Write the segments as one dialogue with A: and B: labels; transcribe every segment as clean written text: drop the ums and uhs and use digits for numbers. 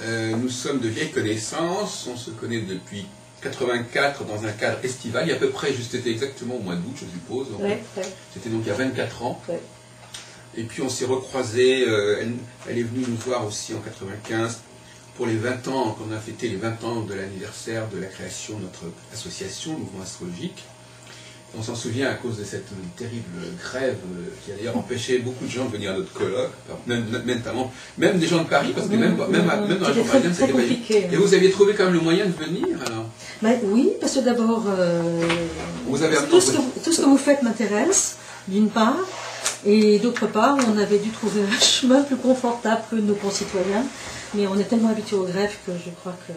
A: Nous sommes de vieilles connaissances, on se connaît depuis 84 dans un cadre estival, il y a à peu près, c'était exactement au mois d'août, je suppose. C'était donc il y a 24 ans. Ouais. Et puis on s'est recroisés, elle est venue nous voir aussi en 95 pour les 20 ans, qu'on a fêté les 20 ans de l'anniversaire de la création de notre association, Mouvement Astrologique. On s'en souvient à cause de cette terrible grève qui a d'ailleurs empêché beaucoup de gens de venir à notre colloque, même des gens de Paris, parce que même dans la région parisienne, c'était compliqué. Et vous aviez trouvé quand même le moyen de venir alors?
B: Ben, oui, parce que d'abord, tout ce que vous faites m'intéresse, d'une part, et d'autre part, on avait dû trouver un chemin plus confortable que nos concitoyens, mais on est tellement habitué aux grèves que je crois que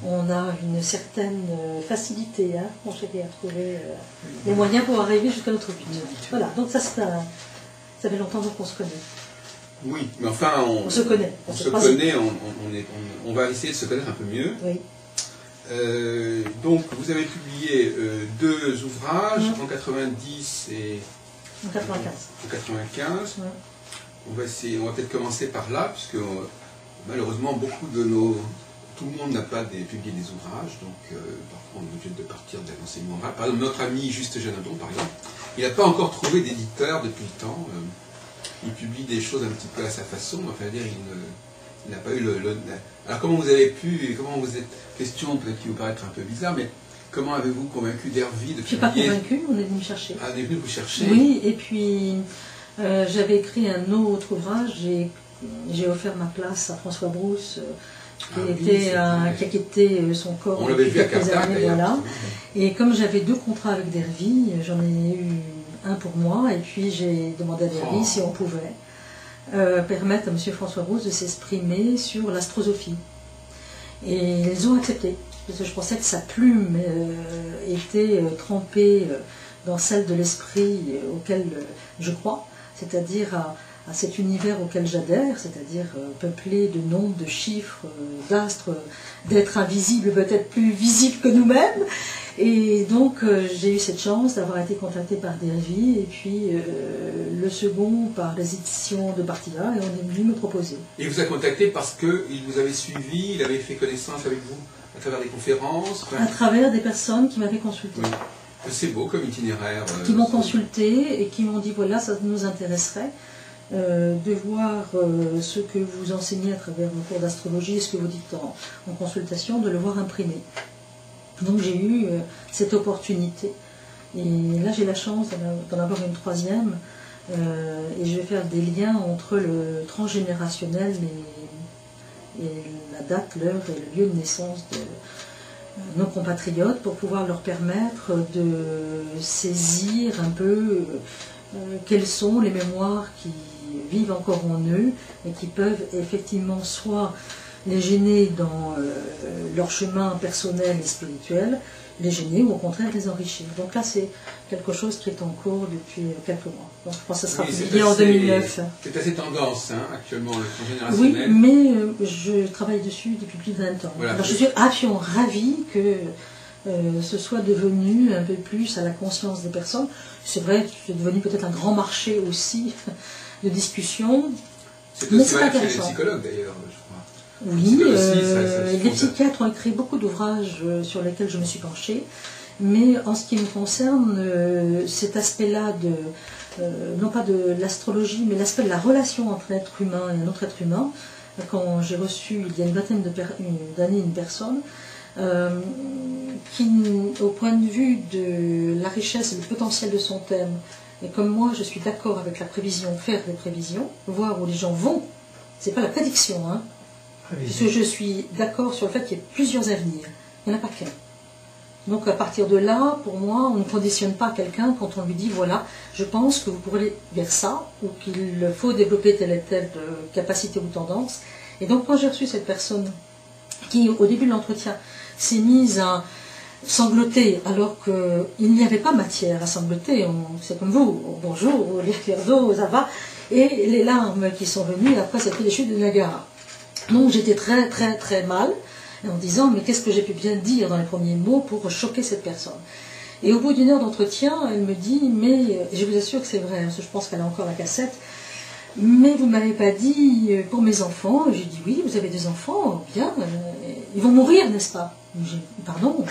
B: on a une certaine facilité, mon chéri, à trouver les moyens pour arriver jusqu'à notre but. Voilà, donc ça fait longtemps qu'on se connaît.
A: Oui, mais enfin, on se connaît. On va essayer de se connaître un peu mieux. Oui. Donc, vous avez publié 2 ouvrages, en 90 et
B: en 95.
A: En 95. On va peut-être commencer par là, puisque malheureusement, tout le monde n'a pas publié des ouvrages, donc parfois on est obligé de partir de l'enseignement oral. Par exemple, notre ami Juste Janadon, par exemple, il n'a pas encore trouvé d'éditeur depuis le temps. Il publie des choses un petit peu à sa façon, enfin dire, il n'a pas eu Alors comment vous êtes, question peut-être qui vous paraître un peu bizarre, mais comment avez-vous convaincu d'Hervy de publier?
B: Je ne suis pas convaincu, on est venu me chercher.
A: Ah, on est venu vous chercher?
B: Oui, et puis j'avais écrit un autre ouvrage, j'ai offert ma place à François Brousse, qui a quitté son corps
A: depuis quelques années,
B: voilà. Et comme j'avais 2 contrats avec Dervy, j'en ai eu un pour moi, et puis j'ai demandé à Dervy si on pouvait permettre à M. François Brousse de s'exprimer sur l'astrosophie. Et ils ont accepté, parce que je pensais que sa plume était trempée dans celle de l'esprit auquel je crois, c'est-à-dire à cet univers auquel j'adhère, c'est-à-dire peuplé de nombres, de chiffres, d'astres, d'êtres invisibles, peut-être plus visibles que nous-mêmes. Et donc j'ai eu cette chance d'avoir été contactée par Dervy, et puis le second par les éditions de Partida, et on est venu me proposer.
A: Et il vous a contacté parce qu'il vous avait suivi, il avait fait connaissance avec vous à travers des conférences?
B: À travers des personnes qui m'avaient consulté.
A: Oui. C'est beau comme itinéraire.
B: Qui m'ont consulté et qui m'ont dit voilà, ça nous intéresserait. De voir ce que vous enseignez à travers vos cours d'astrologie, ce que vous dites en consultation, de le voir imprimé. Donc j'ai eu cette opportunité. Et là j'ai la chance d'en avoir une 3e. Et je vais faire des liens entre le transgénérationnel et la date, l'heure et le lieu de naissance de nos compatriotes pour pouvoir leur permettre de saisir un peu quelles sont les mémoires qui vivent encore en eux et qui peuvent effectivement soit les gêner dans leur chemin personnel et spirituel, les gêner ou au contraire les enrichir. Donc là c'est quelque chose qui est en cours depuis quelques mois. Donc je pense que ça sera publié en 2009.
A: C'est assez tendance actuellement le transgénérationnel.
B: Oui, mais je travaille dessus depuis plus de 20 ans.
A: Voilà,
B: alors je suis absolument ravie que ce soit devenu un peu plus à la conscience des personnes. C'est vrai que c'est devenu peut-être un grand marché aussi de discussion.
A: C'est aussi vrai chez les psychologues d'ailleurs, je crois.
B: Oui, les psychiatres ont écrit beaucoup d'ouvrages sur lesquels je me suis penchée, mais en ce qui me concerne, cet aspect-là non pas de l'astrologie, mais l'aspect de la relation entre l'être humain et un autre être humain, quand j'ai reçu il y a une vingtaine d'années une personne, qui, au point de vue de la richesse et du potentiel de son thème, et comme moi je suis d'accord avec la prévision, faire des prévisions, voir où les gens vont, c'est pas la prédiction, puisque je suis d'accord sur le fait qu'il y ait plusieurs avenirs, il n'y en a pas qu'un. Donc à partir de là, pour moi, on ne conditionne pas quelqu'un quand on lui dit voilà, je pense que vous pourrez aller vers ça, ou qu'il faut développer telle et telle capacité ou tendance. Et donc quand j'ai reçu cette personne qui, au début de l'entretien, s'est mise à sangloter alors qu'il n'y avait pas matière à sangloter, c'est comme vous, bonjour, les clairs d'eau, ça va, et les larmes qui sont venues, après c'était les chutes de Niagara. Donc j'étais très très très mal, en disant mais qu'est-ce que j'ai pu bien dire dans les premiers mots pour choquer cette personne. Et au bout d'1 heure d'entretien, elle me dit mais, et je vous assure que c'est vrai, parce que je pense qu'elle a encore la cassette, mais vous ne m'avez pas dit pour mes enfants. J'ai dit oui, vous avez des enfants, bien, ils vont mourir, n'est-ce pas? J'ai dit, pardon.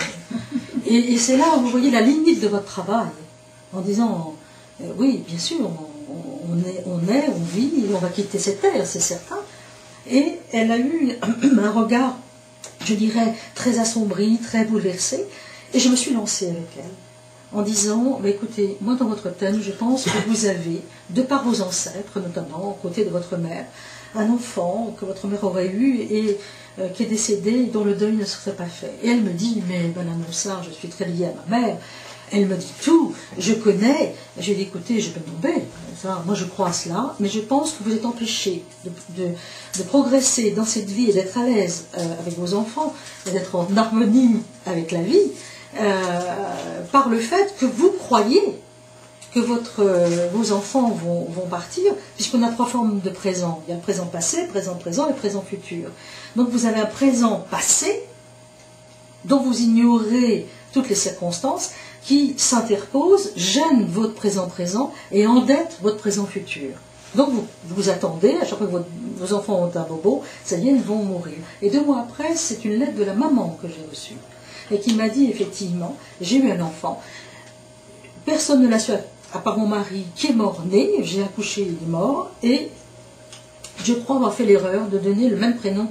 B: Et c'est là où vous voyez la limite de votre travail, en disant oui, bien sûr, on vit, on va quitter cette terre, c'est certain. Et elle a eu un regard, je dirais, très assombri, très bouleversé, et je me suis lancée avec elle, en disant, bah, écoutez, moi dans votre thème, je pense que vous avez, de par vos ancêtres, notamment, aux côtés de votre mère, un enfant que votre mère aurait eu et qui est décédé et dont le deuil ne serait pas fait. Et elle me dit, mais Madame Moussard, je suis très liée à ma mère. Elle me dit tout, je connais. J'ai dit, écoutez, je peux tomber. Ça, moi, je crois à cela, mais je pense que vous êtes empêché de progresser dans cette vie et d'être à l'aise avec vos enfants et d'être en harmonie avec la vie par le fait que vous croyez que vos enfants vont partir, puisqu'on a 3 formes de présent. Il y a le présent passé, présent présent et présent futur. Donc vous avez un présent passé dont vous ignorez toutes les circonstances qui s'interposent, gênent votre présent présent et endettent votre présent futur. Donc vous attendez, à chaque fois que vos enfants ont un bobo, ça y est, ils vont mourir. Et 2 mois après, c'est une lettre de la maman que j'ai reçue, et qui m'a dit effectivement, j'ai eu un enfant, personne ne l'a su à part mon mari qui est mort-né, j'ai accouché, il est mort, et je crois avoir fait l'erreur de donner le même prénom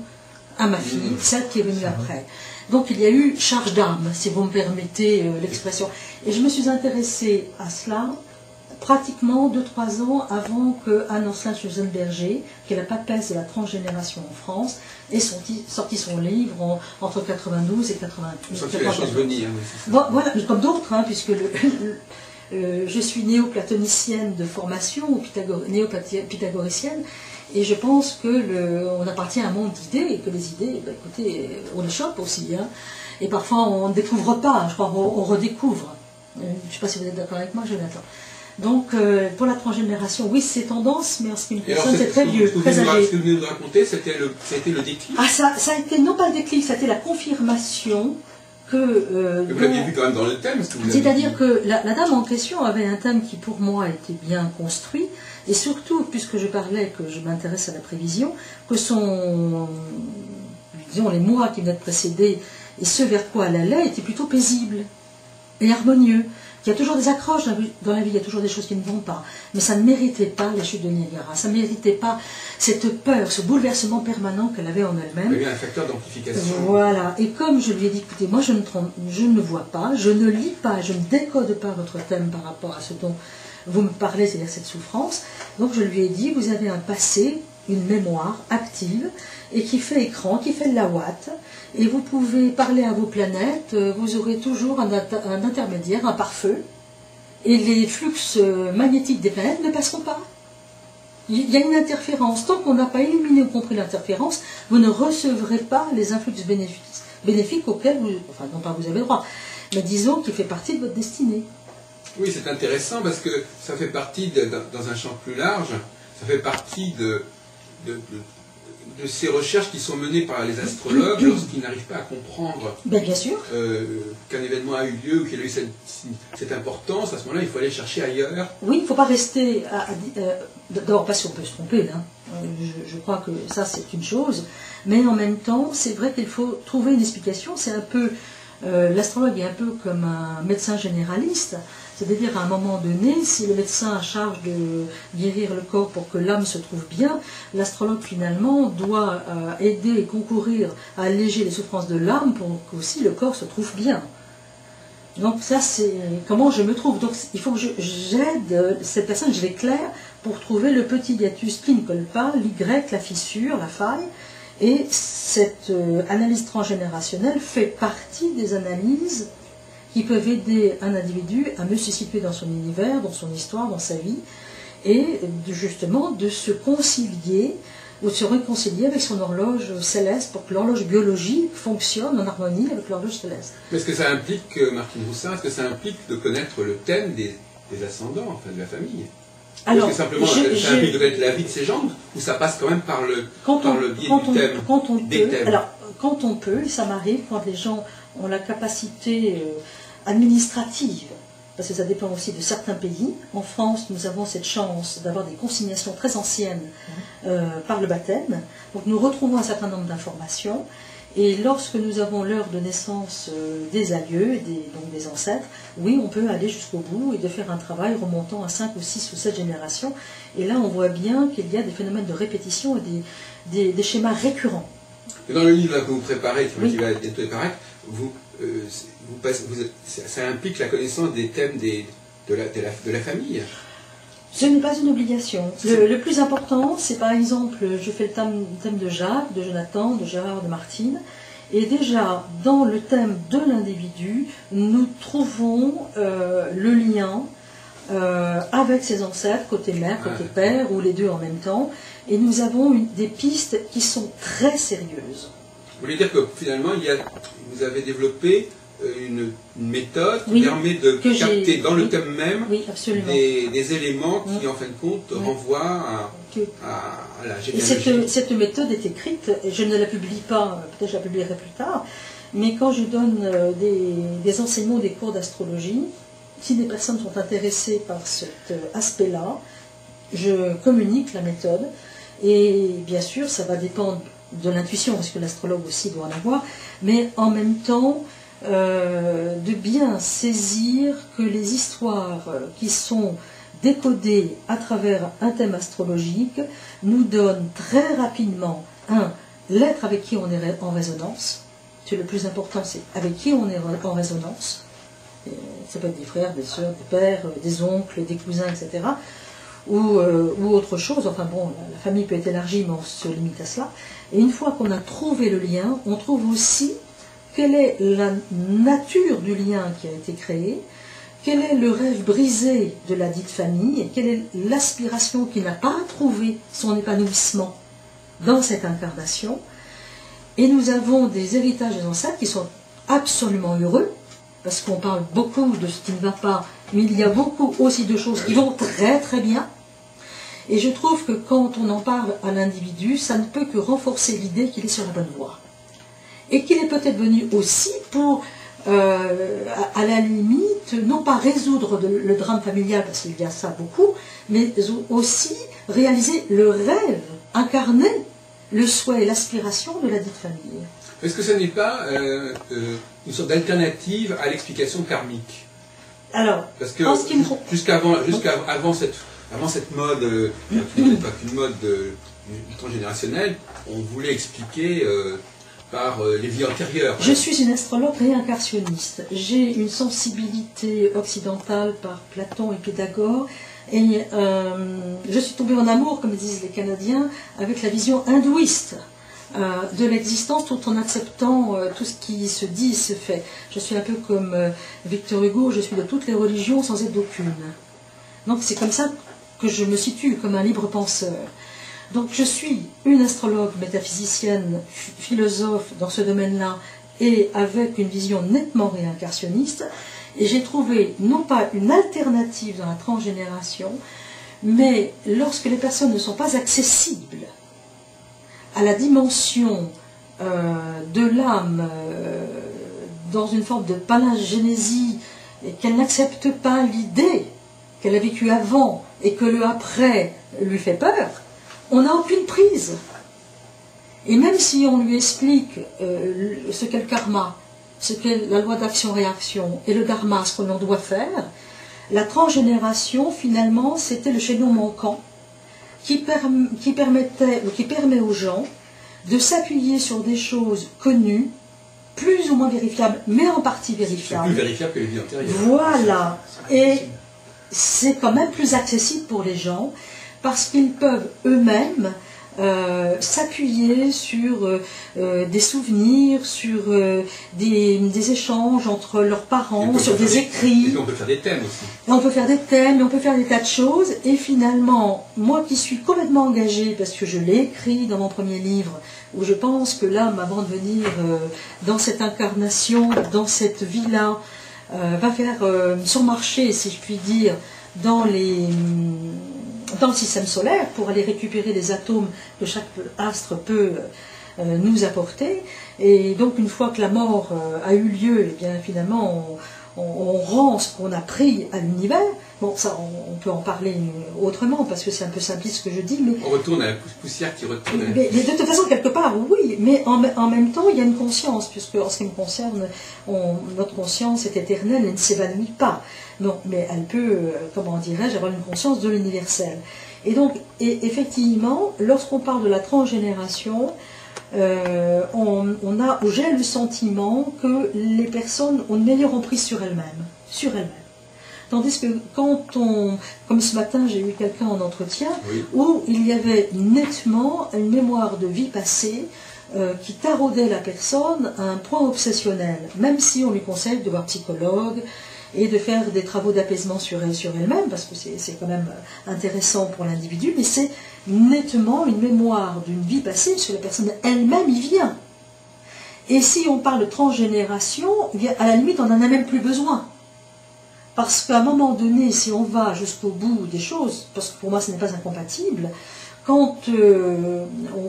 B: à ma fille, celle qui est venue après. Donc il y a eu charge d'âme, si vous me permettez l'expression. Et je me suis intéressée à cela pratiquement 2-3 ans avant que Anne-Orslin Schulzenberger, qui est la papesse de la transgénération en France, ait sorti son livre entre 92 et 88.
A: Ça fait la chose venir.
B: Voilà, comme d'autres, hein, puisque je suis néo-platonicienne de formation, néo-pythagoricienne, et je pense qu'on appartient à un monde d'idées, et que les idées, bah, écoutez, on les chope aussi, hein, et parfois on ne découvre pas, je crois on redécouvre. Je ne sais pas si vous êtes d'accord avec moi, Jonathan. Donc, pour la transgénération, oui, c'est tendance, mais en ce qui me concerne, c'est très vieux, très âgé.
A: Ce que vous venez de raconter, c'était le déclic.
B: Ah, ça a été, non pas le déclic, ça a été la confirmation que...
A: vous l'aviez vu quand même dans le thème.
B: C'est-à-dire que la dame en question avait un thème qui, pour moi, était bien construit, et surtout, puisque je parlais, que je m'intéresse à la prévision, que disons, les mois qui venaient de précéder, et ce vers quoi elle allait, étaient plutôt paisibles et harmonieux. Il y a toujours des accroches dans la vie, il y a toujours des choses qui ne vont pas. Mais ça ne méritait pas les chutes de Niagara, ça ne méritait pas cette peur, ce bouleversement permanent qu'elle avait en elle-même.
A: Il y a eu un facteur d'amplification.
B: Voilà, et comme je lui ai dit, écoutez, moi je ne vois pas, je ne lis pas, je ne décode pas votre thème par rapport à ce dont vous me parlez, c'est-à-dire cette souffrance. Donc je lui ai dit, vous avez un passé, une mémoire active, et qui fait écran, qui fait de la ouate, et vous pouvez parler à vos planètes, vous aurez toujours un intermédiaire, un pare-feu, et les flux magnétiques des planètes ne passeront pas. Il y a une interférence. Tant qu'on n'a pas éliminé ou compris l'interférence, vous ne recevrez pas les influx bénéfiques auxquels non pas vous avez droit, mais disons qu'il fait partie de votre destinée.
A: Oui, c'est intéressant parce que ça fait partie, dans un champ plus large, ça fait partie de ces recherches qui sont menées par les astrologues lorsqu'ils n'arrivent pas à comprendre
B: bien sûr.
A: Qu'un événement a eu lieu ou qu'il a eu cette importance. À ce moment-là, il faut aller chercher ailleurs.
B: Oui, il ne faut pas rester d'abord, pas si on peut se tromper, hein. Je crois que ça c'est une chose, mais en même temps, c'est vrai qu'il faut trouver une explication. C'est un peu, l'astrologue est un peu comme un médecin généraliste. C'est-à-dire, à un moment donné, si le médecin a charge de guérir le corps pour que l'âme se trouve bien, l'astrologue, finalement, doit aider et concourir à alléger les souffrances de l'âme pour qu'aussi le corps se trouve bien. Donc ça, c'est comment je me trouve. Donc il faut que j'aide cette personne, je l'éclaire, pour trouver le petit hiatus qui ne colle pas, l'Y, la fissure, la faille. Et cette analyse transgénérationnelle fait partie des analyses qui peuvent aider un individu à mieux se situer dans son univers, dans son histoire, dans sa vie, et justement de se concilier ou de se réconcilier avec son horloge céleste pour que l'horloge biologique fonctionne en harmonie avec l'horloge céleste.
A: Mais est-ce que ça implique, Martine Roussard, est-ce que ça implique de connaître le thème des ascendants, enfin de la famille?
B: Alors,
A: est-ce que simplement ça implique de connaître la vie de ses gens, ou ça passe quand même par le biais du thème, des thèmes?
B: Alors, quand on peut, ça m'arrive, quand les gens ont la capacité administrative parce que ça dépend aussi de certains pays. En France, nous avons cette chance d'avoir des consignations très anciennes par le baptême. Donc nous retrouvons un certain nombre d'informations. Et lorsque nous avons l'heure de naissance des aïeux, donc des ancêtres, oui, on peut aller jusqu'au bout et de faire un travail remontant à 5 ou 6 ou 7 générations. Et là, on voit bien qu'il y a des phénomènes de répétition et des schémas récurrents.
A: Et dans le livre là, que vous préparez,
B: oui.
A: qui va bientôt paraître, ça implique la connaissance des thèmes de la famille.
B: Ce n'est pas une obligation. Le plus important, c'est par exemple, je fais le thème de Jacques, de Jonathan, de Gérard, de Martine. Et déjà, dans le thème de l'individu, nous trouvons le lien avec ses ancêtres, côté mère, côté père, ou les deux en même temps. Et nous avons des pistes qui sont très sérieuses.
A: Vous voulez dire que finalement, vous avez développé une méthode qui permet de capter dans le thème même des éléments qui, en fin de compte, renvoient à la généalogie.
B: Et cette méthode est écrite, et je ne la publie pas, peut-être je la publierai plus tard, mais quand je donne des enseignements, des cours d'astrologie, si des personnes sont intéressées par cet aspect-là, je communique la méthode, et bien sûr, ça va dépendre de l'intuition, parce que l'astrologue aussi doit en avoir, mais en même temps, de bien saisir que les histoires qui sont décodées à travers un thème astrologique nous donnent très rapidement l'être avec qui on est en résonance. C'est le plus important, c'est avec qui on est en résonance. Et ça peut être des frères, des sœurs, des pères, des oncles, des cousins, etc. Ou autre chose. Enfin bon, la famille peut être élargie, mais on se limite à cela. Et une fois qu'on a trouvé le lien, on trouve aussi quelle est la nature du lien qui a été créé, quel est le rêve brisé de la dite famille, et quelle est l'aspiration qui n'a pas trouvé son épanouissement dans cette incarnation. Et nous avons des héritages des ancêtres qui sont absolument heureux, parce qu'on parle beaucoup de ce qui ne va pas, mais il y a beaucoup aussi de choses qui vont très très bien. Et je trouve que quand on en parle à l'individu, ça ne peut que renforcer l'idée qu'il est sur la bonne voie. Et qu'il est peut-être venu aussi pour, à la limite, non pas résoudre le drame familial, parce qu'il y a ça beaucoup, mais aussi réaliser le rêve, incarner le souhait et l'aspiration de la dite famille.
A: Est-ce que ce n'est pas une sorte d'alternative à l'explication karmique?
B: Alors,
A: parce que avant cette mode, qui n'était pas qu'une mode transgénérationnelle, on voulait expliquer par les vies antérieures.
B: Je suis une astrologue réincarnationniste. J'ai une sensibilité occidentale par Platon et Pythagore, et je suis tombée en amour, comme disent les Canadiens, avec la vision hindouiste de l'existence, tout en acceptant tout ce qui se dit et se fait. Je suis un peu comme Victor Hugo, je suis de toutes les religions sans être d'aucune. Donc c'est comme ça que je me situe, comme un libre penseur. Donc je suis une astrologue métaphysicienne, philosophe dans ce domaine-là, et avec une vision nettement réincarnationniste, et j'ai trouvé non pas une alternative dans la transgénération, mais lorsque les personnes ne sont pas accessibles à la dimension de l'âme dans une forme de palingénésie, et qu'elle n'accepte pas l'idée qu'elle a vécue avant et que le après lui fait peur, on n'a aucune prise. Et même si on lui explique ce qu'est le karma, ce qu'est la loi d'action-réaction et le dharma, ce que l'on doit faire, la transgénération, finalement, c'était le chaînon manquant qui permet aux gens de s'appuyer sur des choses connues, plus ou moins vérifiables, mais en partie vérifiables.
A: C'est plus vérifiable que les vies antérieures.
B: Voilà. Et c'est quand même plus accessible pour les gens, parce qu'ils peuvent eux-mêmes s'appuyer sur des souvenirs, sur des échanges entre leurs parents, sur des écrits.
A: Et on peut faire des thèmes aussi.
B: On peut faire des thèmes, on peut faire des tas de choses. Et finalement, moi qui suis complètement engagée, parce que je l'ai écrit dans mon premier livre, où je pense que l'âme, avant de venir dans cette incarnation, dans cette vie-là, va faire son marché, si je puis dire, dans le système solaire, pour aller récupérer les atomes que chaque astre peut nous apporter. Et donc une fois que la mort a eu lieu, et bien finalement on rend ce qu'on a pris à l'univers. Bon, ça, on peut en parler autrement, parce que c'est un peu simpliste ce que je dis, mais...
A: On retourne à la poussière qui retourne à la
B: poussière. Mais de toute façon, quelque part, oui, mais en même temps, il y a une conscience, puisque en ce qui me concerne, notre conscience est éternelle, elle ne s'évanouit pas. Non, mais elle peut, comment dirais-je, avoir une conscience de l'universel. Et donc, effectivement, lorsqu'on parle de la transgénération, j'ai le sentiment que les personnes ont une meilleure emprise sur elles-mêmes. Tandis que comme ce matin, j'ai eu quelqu'un en entretien, oui, où il y avait nettement une mémoire de vie passée qui taraudait la personne à un point obsessionnel, même si on lui conseille de voir psychologue et de faire des travaux d'apaisement sur elle-même, parce que c'est quand même intéressant pour l'individu, mais c'est nettement une mémoire d'une vie passée sur la personne elle-même y vient. Et si on parle de transgénération, à la limite, on n'en a même plus besoin. Parce qu'à un moment donné, si on va jusqu'au bout des choses, parce que pour moi ce n'est pas incompatible, quand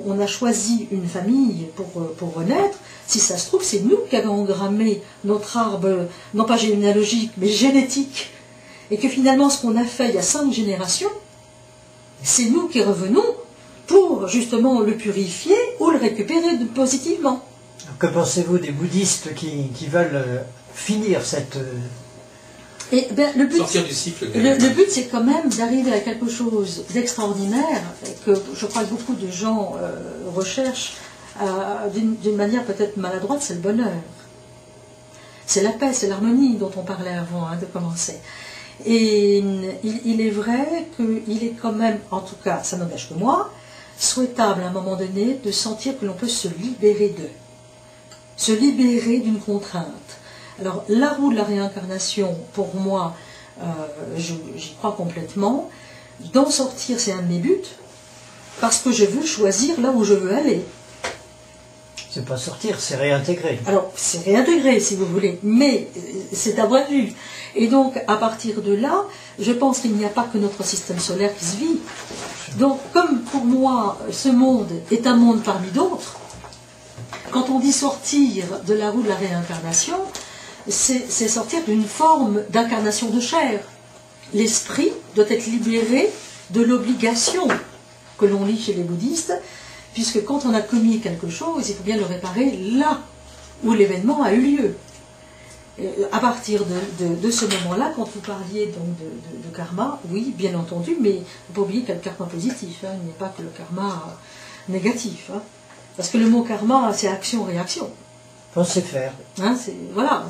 B: on a choisi une famille pour renaître, si ça se trouve, c'est nous qui avons engrammé notre arbre, non pas généalogique, mais génétique, et que finalement ce qu'on a fait il y a 5 générations, c'est nous qui revenons pour justement le purifier ou le récupérer positivement.
C: Que pensez-vous des bouddhistes qui veulent finir cette...
B: Et ben,
A: sortir du cycle.
B: Le but, c'est quand même d'arriver à quelque chose d'extraordinaire que je crois que beaucoup de gens recherchent d'une manière peut-être maladroite, c'est le bonheur. C'est la paix, c'est l'harmonie dont on parlait avant de commencer. Et il est vrai qu'il est quand même, en tout cas, ça n'engage que moi, souhaitable à un moment donné de sentir que l'on peut se libérer d'eux. Se libérer d'une contrainte. Alors, la roue de la réincarnation, pour moi, j'y crois complètement. D'en sortir, c'est un de mes buts, parce que je veux choisir là où je veux aller.
C: C'est pas sortir, c'est réintégrer.
B: Alors, c'est réintégrer, si vous voulez, mais c'est à point de vue. Et donc, à partir de là, je pense qu'il n'y a pas que notre système solaire qui se vit. Donc, comme pour moi, ce monde est un monde parmi d'autres, quand on dit sortir de la roue de la réincarnation, c'est sortir d'une forme d'incarnation de chair. L'esprit doit être libéré de l'obligation que l'on lit chez les bouddhistes, puisque quand on a commis quelque chose, il faut bien le réparer là où l'événement a eu lieu. À partir de ce moment-là, quand vous parliez donc de karma, oui, bien entendu, mais il ne faut pas oublier qu'il y a le karma positif, il n'y a pas que le karma négatif. Parce que le mot karma, c'est action-réaction.
C: Penser faire.
B: Voilà.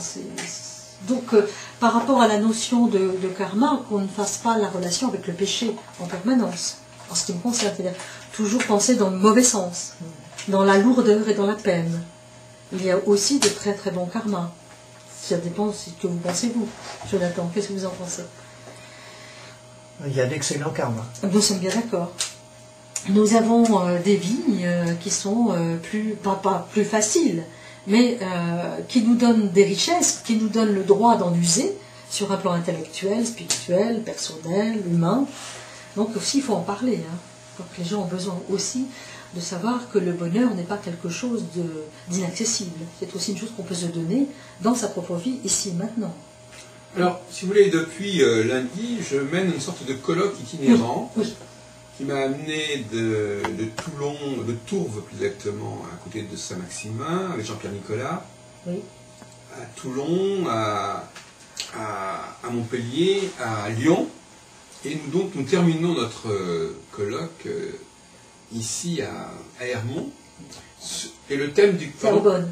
B: Donc, par rapport à la notion de karma, qu'on ne fasse pas la relation avec le péché en permanence, en ce qui me concerne, c'est-à-dire toujours penser dans le mauvais sens, dans la lourdeur et dans la peine. Il y a aussi de très très bons karmas. Ça dépend de ce que vous pensez, vous, Jonathan. Qu'est-ce que vous en pensez?
C: Il y a d'excellents karmas.
B: Nous sommes bien d'accord. Nous avons des vies qui sont pas plus faciles, mais qui nous donnent des richesses, qui nous donnent le droit d'en user sur un plan intellectuel, spirituel, personnel, humain. Donc aussi, il faut en parler. Donc les gens ont besoin aussi de savoir que le bonheur n'est pas quelque chose d'inaccessible. C'est aussi une chose qu'on peut se donner dans sa propre vie, ici et maintenant.
A: Alors, si vous voulez, depuis lundi, je mène une sorte de colloque itinérant.
B: Oui.
A: Qui m'a amené de Toulon, de Tourves plus exactement, à côté de Saint-Maximin, avec Jean-Pierre Nicolas,
B: oui,
A: à Toulon, à Montpellier, à Lyon, et nous terminons notre colloque ici à Hermont, et le thème du...
B: C'est Aubonne.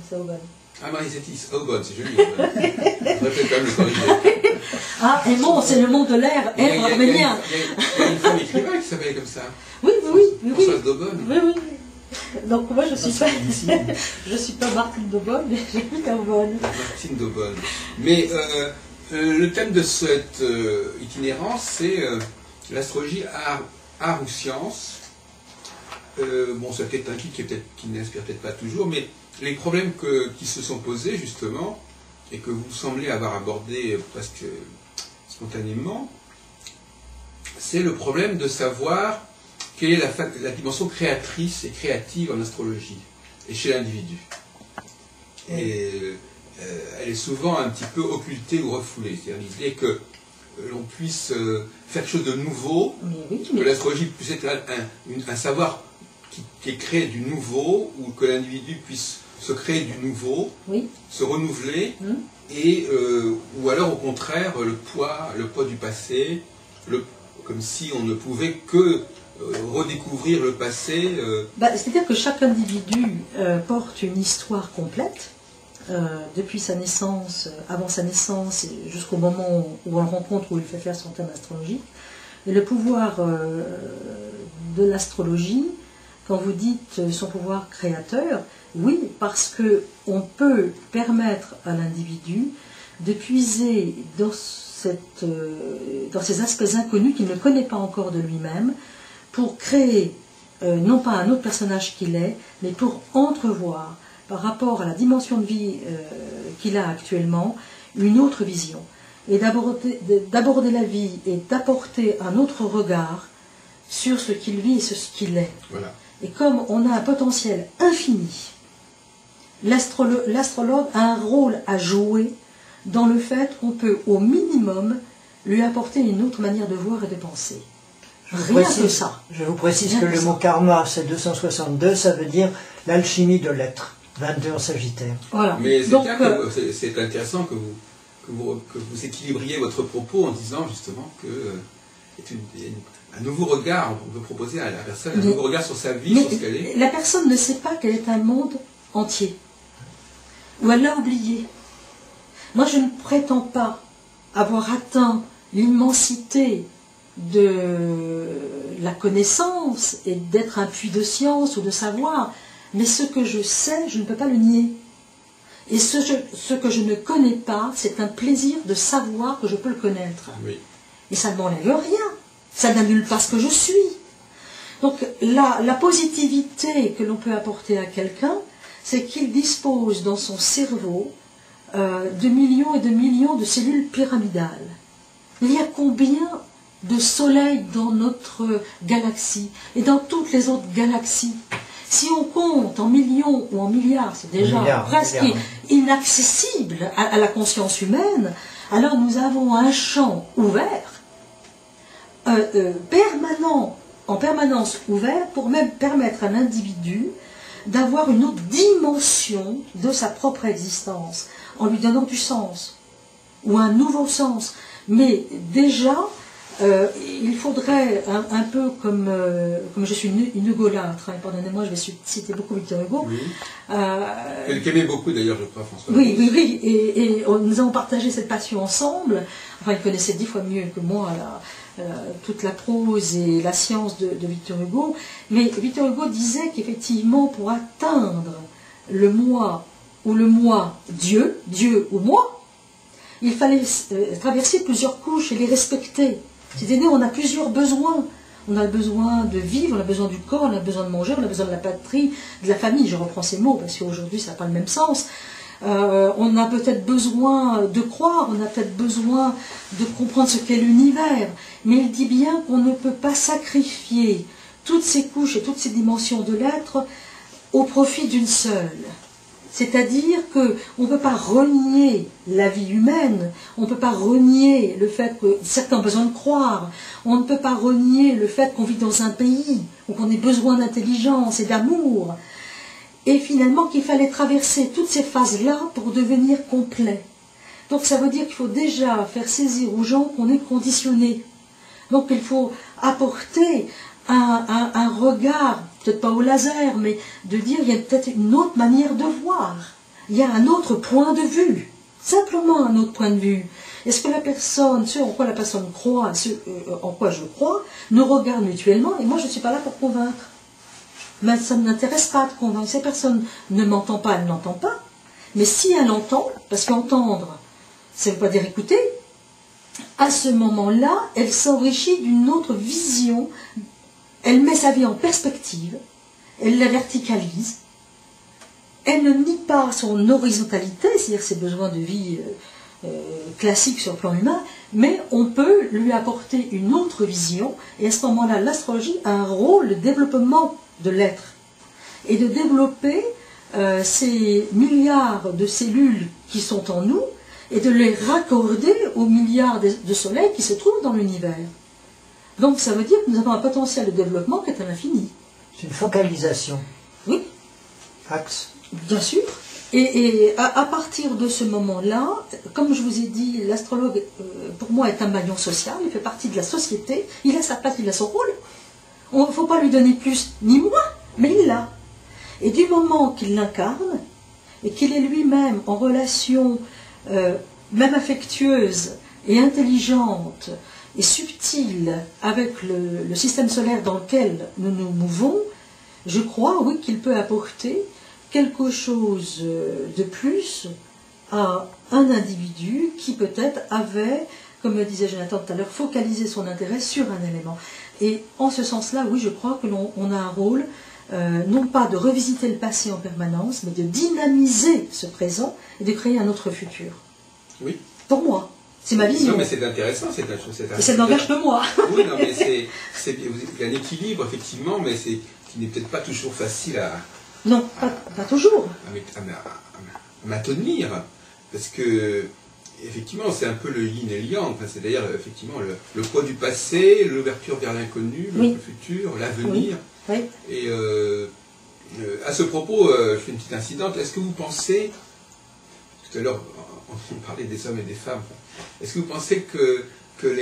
A: Ah, Marie-Zétis, Aubonne, c'est joli, Aubonne. Je vais quand même le corriger.
B: Ah, Hermont, c'est le mont de l'air, air arménien.
A: Il y a une femme écrivaine qui s'appelle comme ça.
B: Oui.
A: Françoise d'Aubonne.
B: Oui. Donc moi, je suis pas Martine d'Aubonne, mais je suis d'Aubonne.
A: Martine d'Aubonne. Mais le thème de cette itinérance, c'est l'astrologie, art ou science. Bon, c'est peut-être un titre qui n'inspire peut-être pas toujours, mais les problèmes qui se sont posés, justement, et que vous semblez avoir abordé presque spontanément, c'est le problème de savoir quelle est la dimension créatrice et créative en astrologie, et chez l'individu. Et elle est souvent un petit peu occultée ou refoulée. C'est-à-dire l'idée que l'on puisse faire quelque chose de nouveau, que l'astrologie puisse être un savoir qui est créé du nouveau, ou que l'individu puisse se créer du nouveau, se renouveler, ou alors au contraire le poids du passé, comme si on ne pouvait que redécouvrir le passé.
B: C'est-à-dire que chaque individu porte une histoire complète, depuis sa naissance, avant sa naissance, jusqu'au moment où on le rencontre, où il fait faire son thème astrologique. Et le pouvoir de l'astrologie, quand vous dites son pouvoir créateur, oui, parce qu'on peut permettre à l'individu de puiser dans ces aspects inconnus qu'il ne connaît pas encore de lui-même, pour créer, non pas un autre personnage qu'il est, mais pour entrevoir, par rapport à la dimension de vie qu'il a actuellement, une autre vision. Et d'aborder la vie et d'apporter un autre regard sur ce qu'il vit et sur ce qu'il est.
A: Voilà.
B: Et comme on a un potentiel infini, l'astrologue a un rôle à jouer dans le fait qu'on peut, au minimum, lui apporter une autre manière de voir et de penser. Rien que ça.
C: Je vous précise que le mot karma, c'est 262, ça veut dire l'alchimie de l'être, 22 en Sagittaire.
B: Voilà.
A: Mais c'est intéressant que vous équilibriez votre propos en disant justement que un nouveau regard, on peut proposer à la personne un nouveau regard sur sa vie, sur ce qu'elle est.
B: La personne ne sait pas qu'elle est un monde entier. Ou elle l'a oublié. Moi, je ne prétends pas avoir atteint l'immensité de la connaissance et d'être un puits de science ou de savoir, mais ce que je sais, je ne peux pas le nier. Et ce que je ne connais pas, c'est un plaisir de savoir que je peux le connaître.
A: Oui.
B: Et ça ne m'enlève rien. Ça n'annule pas ce que je suis. Donc la positivité que l'on peut apporter à quelqu'un, c'est qu'il dispose dans son cerveau de millions et de millions de cellules pyramidales. Il y a combien de soleils dans notre galaxie et dans toutes les autres galaxies? Si on compte en millions ou en milliards, c'est déjà presque inaccessible à la conscience humaine, alors nous avons un champ ouvert, en permanence ouvert, pour même permettre à l'individu d'avoir une autre dimension de sa propre existence, en lui donnant du sens, ou un nouveau sens. Mais déjà, il faudrait, un peu comme je suis une hugolâtre, pardonnez-moi, je vais citer beaucoup Victor Hugo.
A: Oui. Qu'elle aimait beaucoup d'ailleurs, je crois, François.
B: Oui, et nous avons partagé cette passion ensemble. Enfin, il connaissait 10 fois mieux que moi toute la prose et la science de Victor Hugo. Mais Victor Hugo disait qu'effectivement, pour atteindre le moi, ou le moi Dieu ou moi, il fallait traverser plusieurs couches et les respecter. C'est-à-dire, on a plusieurs besoins. On a besoin de vivre, on a besoin du corps, on a besoin de manger, on a besoin de la patrie, de la famille. Je reprends ces mots parce qu'aujourd'hui, ça n'a pas le même sens. On a peut-être besoin de croire, on a peut-être besoin de comprendre ce qu'est l'univers. Mais il dit bien qu'on ne peut pas sacrifier toutes ces couches et toutes ces dimensions de l'être au profit d'une seule. C'est-à-dire qu'on ne peut pas renier la vie humaine, on ne peut pas renier le fait que certains ont besoin de croire, on ne peut pas renier le fait qu'on vit dans un pays où on ait besoin d'intelligence et d'amour, et finalement qu'il fallait traverser toutes ces phases-là pour devenir complet. Donc ça veut dire qu'il faut déjà faire saisir aux gens qu'on est conditionné. Donc il faut apporter un regard, peut-être pas au laser, mais de dire il y a peut-être une autre manière de voir. Il y a un autre point de vue. Simplement un autre point de vue. Est-ce que la personne, ce en quoi la personne croit, ce en quoi je crois, nous regarde mutuellement, et moi je ne suis pas là pour convaincre. Mais ça ne m'intéresse pas de convaincre. Ces personnes ne m'entendent pas, elle n'entend pas. Mais si elle entend, parce qu'entendre, ça ne veut pas dire écouter, à ce moment-là, elle s'enrichit d'une autre vision. Elle met sa vie en perspective, elle la verticalise, elle ne nie pas son horizontalité, c'est-à-dire ses besoins de vie classiques sur le plan humain, mais on peut lui apporter une autre vision, et à ce moment-là, l'astrologie a un rôle de développement de l'être, et de développer ces milliards de cellules qui sont en nous et de les raccorder aux milliards de soleils qui se trouvent dans l'univers. Donc ça veut dire que nous avons un potentiel de développement qui est à l'infini.
C: C'est une focalisation.
B: Oui.
C: Axe.
B: Bien sûr. Et à partir de ce moment-là, comme je vous ai dit, l'astrologue, pour moi, est un maillon social, il fait partie de la société, il a sa place, il a son rôle. Il ne faut pas lui donner plus ni moins, mais il l'a. Et du moment qu'il l'incarne, et qu'il est lui-même en relation, même affectueuse et intelligente et subtile avec le système solaire dans lequel nous nous mouvons, je crois, oui, qu'il peut apporter quelque chose de plus à un individu qui peut-être avait, comme me disait Jonathan tout à l'heure, focalisé son intérêt sur un élément. Et en ce sens-là, oui, je crois que l'on a un rôle, non pas de revisiter le passé en permanence, mais de dynamiser ce présent et de créer un autre futur.
A: Oui.
B: Pour moi, c'est ma vision.
A: Non, mais c'est intéressant, c'est une chose.
B: Et ça n'engage que moi.
A: Oui, non, mais il y a un équilibre, effectivement, mais qui n'est peut-être pas toujours facile à...
B: Non, pas toujours.
A: À maintenir, parce que effectivement c'est un peu le yin et le yang, c'est-à-dire effectivement le poids du passé, l'ouverture vers l'inconnu, le futur, l'avenir.
B: Oui.
A: Et à ce propos, je fais une petite incidente. Est-ce que vous pensez, tout à l'heure on parlait des hommes et des femmes, est-ce que vous pensez qu'est-ce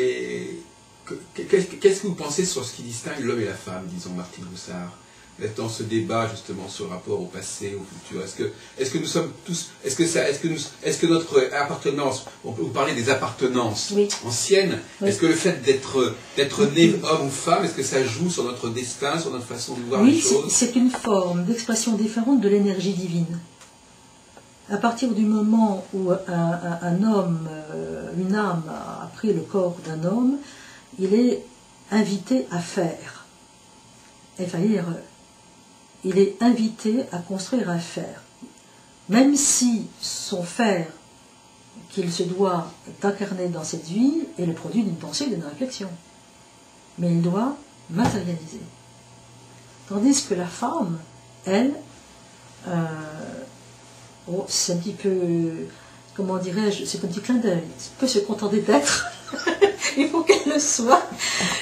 A: que vous pensez sur ce qui distingue l'homme et la femme, disons Martine Boussard, dans ce débat justement sur le rapport au passé, au futur? Est-ce que nous sommes tous, est-ce que notre appartenance, on peut vous parler des appartenances anciennes, est-ce que le fait d'être né homme ou femme, est-ce que ça joue sur notre destin, sur notre façon de voir les choses?
B: Oui, c'est une forme d'expression différente de l'énergie divine. À partir du moment où un homme, une âme a pris le corps d'un homme, il est invité à faire. C'est-à-dire, il est invité à construire un faire. Même si son faire qu'il se doit d'incarner dans cette vie est le produit d'une pensée, d'une réflexion. Mais il doit matérialiser. Tandis que la femme, elle, c'est un petit peu, comment dirais-je, c'est un petit clin d'œil. Elle peut se contenter d'être. Il faut qu'elle le soit.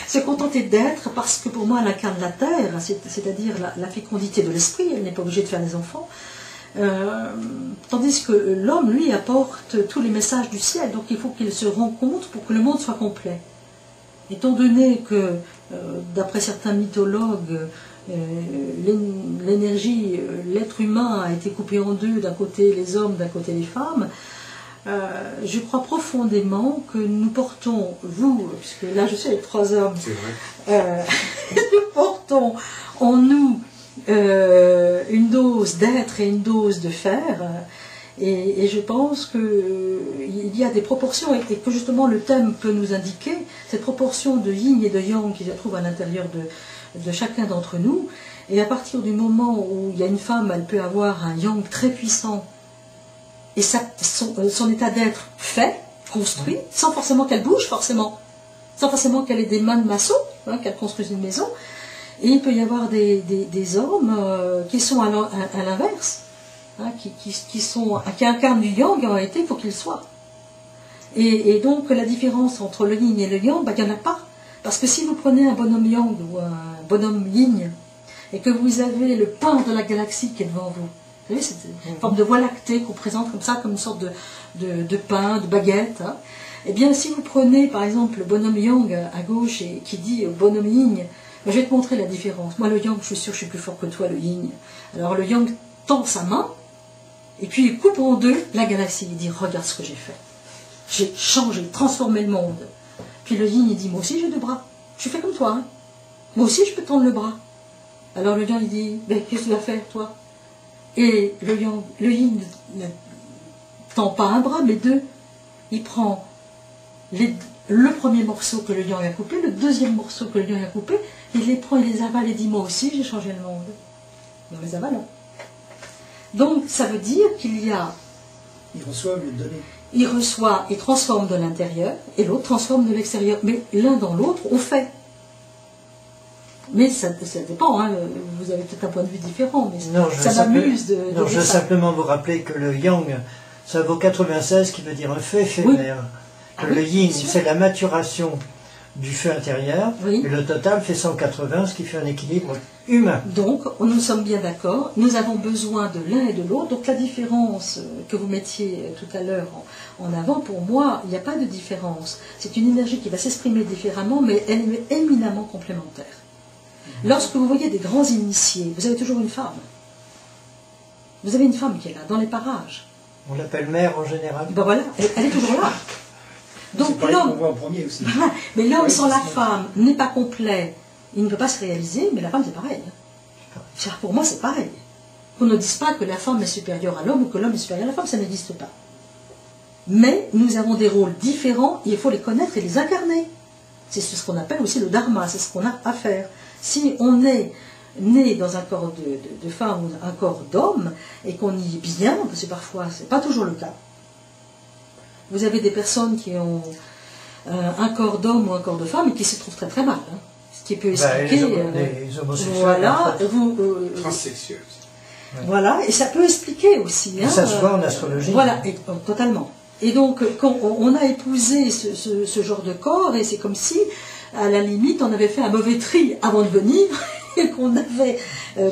B: Se contenter d'être, parce que pour moi, elle incarne la terre, c'est-à-dire la fécondité de l'esprit. Elle n'est pas obligée de faire des enfants. Tandis que l'homme, lui, apporte tous les messages du ciel. Donc il faut qu'il se rencontre pour que le monde soit complet. Étant donné que, d'après certains mythologues, l'énergie, l'être humain a été coupé en deux, d'un côté les hommes, d'un côté les femmes, je crois profondément que nous portons, vous, puisque là je suis avec 3 hommes, nous portons en nous une dose d'être et une dose de faire, et je pense qu'il y a des proportions, et que justement le thème peut nous indiquer, cette proportion de yin et de yang qui se trouve à l'intérieur de chacun d'entre nous, et à partir du moment où il y a une femme, elle peut avoir un yang très puissant, et son état d'être fait, construit, sans forcément qu'elle bouge, sans forcément qu'elle ait des mains de maçon, qu'elle construise une maison, et il peut y avoir des hommes qui sont à l'inverse, qui incarnent du yang, en réalité, il faut qu'ils soient. Et donc la différence entre le yin et le yang, il n'y en a pas. Parce que si vous prenez un bonhomme yang ou un bonhomme yin, et que vous avez le pain de la galaxie qui est devant vous, vous savez, c'est une forme de voie lactée qu'on présente comme ça, comme une sorte de pain, de baguette, eh bien si vous prenez par exemple le bonhomme yang à gauche et qui dit au bonhomme yin, je vais te montrer la différence. Moi le yang, je suis sûr que je suis plus fort que toi, le yin. Alors le yang tend sa main, et puis il coupe en deux la galaxie, il dit regarde ce que j'ai fait. J'ai changé, transformé le monde. Puis le yin, il dit, moi aussi j'ai 2 bras. Je suis fait comme toi. Hein. Moi aussi je peux tendre le bras. Alors le yang, il dit, ben, qu'est-ce que tu vas faire, toi? Et le yin ne tend pas un bras, mais 2. Il prend le premier morceau que le yang a coupé, le deuxième morceau que le yang a coupé, il les prend, il les avale et dit, moi aussi j'ai changé le monde. Nous les avalons. Donc ça veut dire qu'il y a...
C: Il reçoit, lui donner.
B: Il reçoit et transforme de l'intérieur, et l'autre transforme de l'extérieur. Mais l'un dans l'autre, on fait. Mais ça dépend, hein. Vous avez peut-être un point de vue différent, mais non, ça m'amuse de
C: non, je veux simplement vous rappeler que le yang, ça vaut 96, qui veut dire un feu éphémère. Oui. Que le yin, c'est la maturation du feu intérieur, oui. Et le total fait 180, ce qui fait un équilibre humain.
B: Donc, nous sommes bien d'accord, nous avons besoin de l'un et de l'autre. Donc la différence que vous mettiez tout à l'heure en avant, pour moi, il n'y a pas de différence. C'est une énergie qui va s'exprimer différemment, mais elle est éminemment complémentaire. Lorsque vous voyez des grands initiés, vous avez toujours une femme. Vous avez une femme qui est là, dans les parages.
C: On l'appelle mère en général.
B: Ben voilà, elle est toujours là. Donc l'homme, mais l'homme sans la femme n'est pas complet, il ne peut pas se réaliser, mais la femme c'est pareil. Pour moi c'est pareil. Qu'on ne dise pas que la femme est supérieure à l'homme ou que l'homme est supérieur à la femme, ça n'existe pas. Mais nous avons des rôles différents, et il faut les connaître et les incarner. C'est ce qu'on appelle aussi le dharma, c'est ce qu'on a à faire. Si on est né dans un corps de femme ou un corps d'homme, et qu'on y est bien, parce que parfois c'est pas toujours le cas. Vous avez des personnes qui ont un corps d'homme ou un corps de femme et qui se trouvent très très mal. Hein. Ce qui peut expliquer...
C: les homosexuels.
B: Voilà.
A: Transsexuels.
B: Voilà, et ça peut expliquer aussi.
C: Hein, ça se voit en astrologie.
B: Voilà, totalement. Et donc, quand on a épousé ce genre de corps, et c'est comme si, à la limite, on avait fait un mauvais tri avant de venir, et qu'on avait,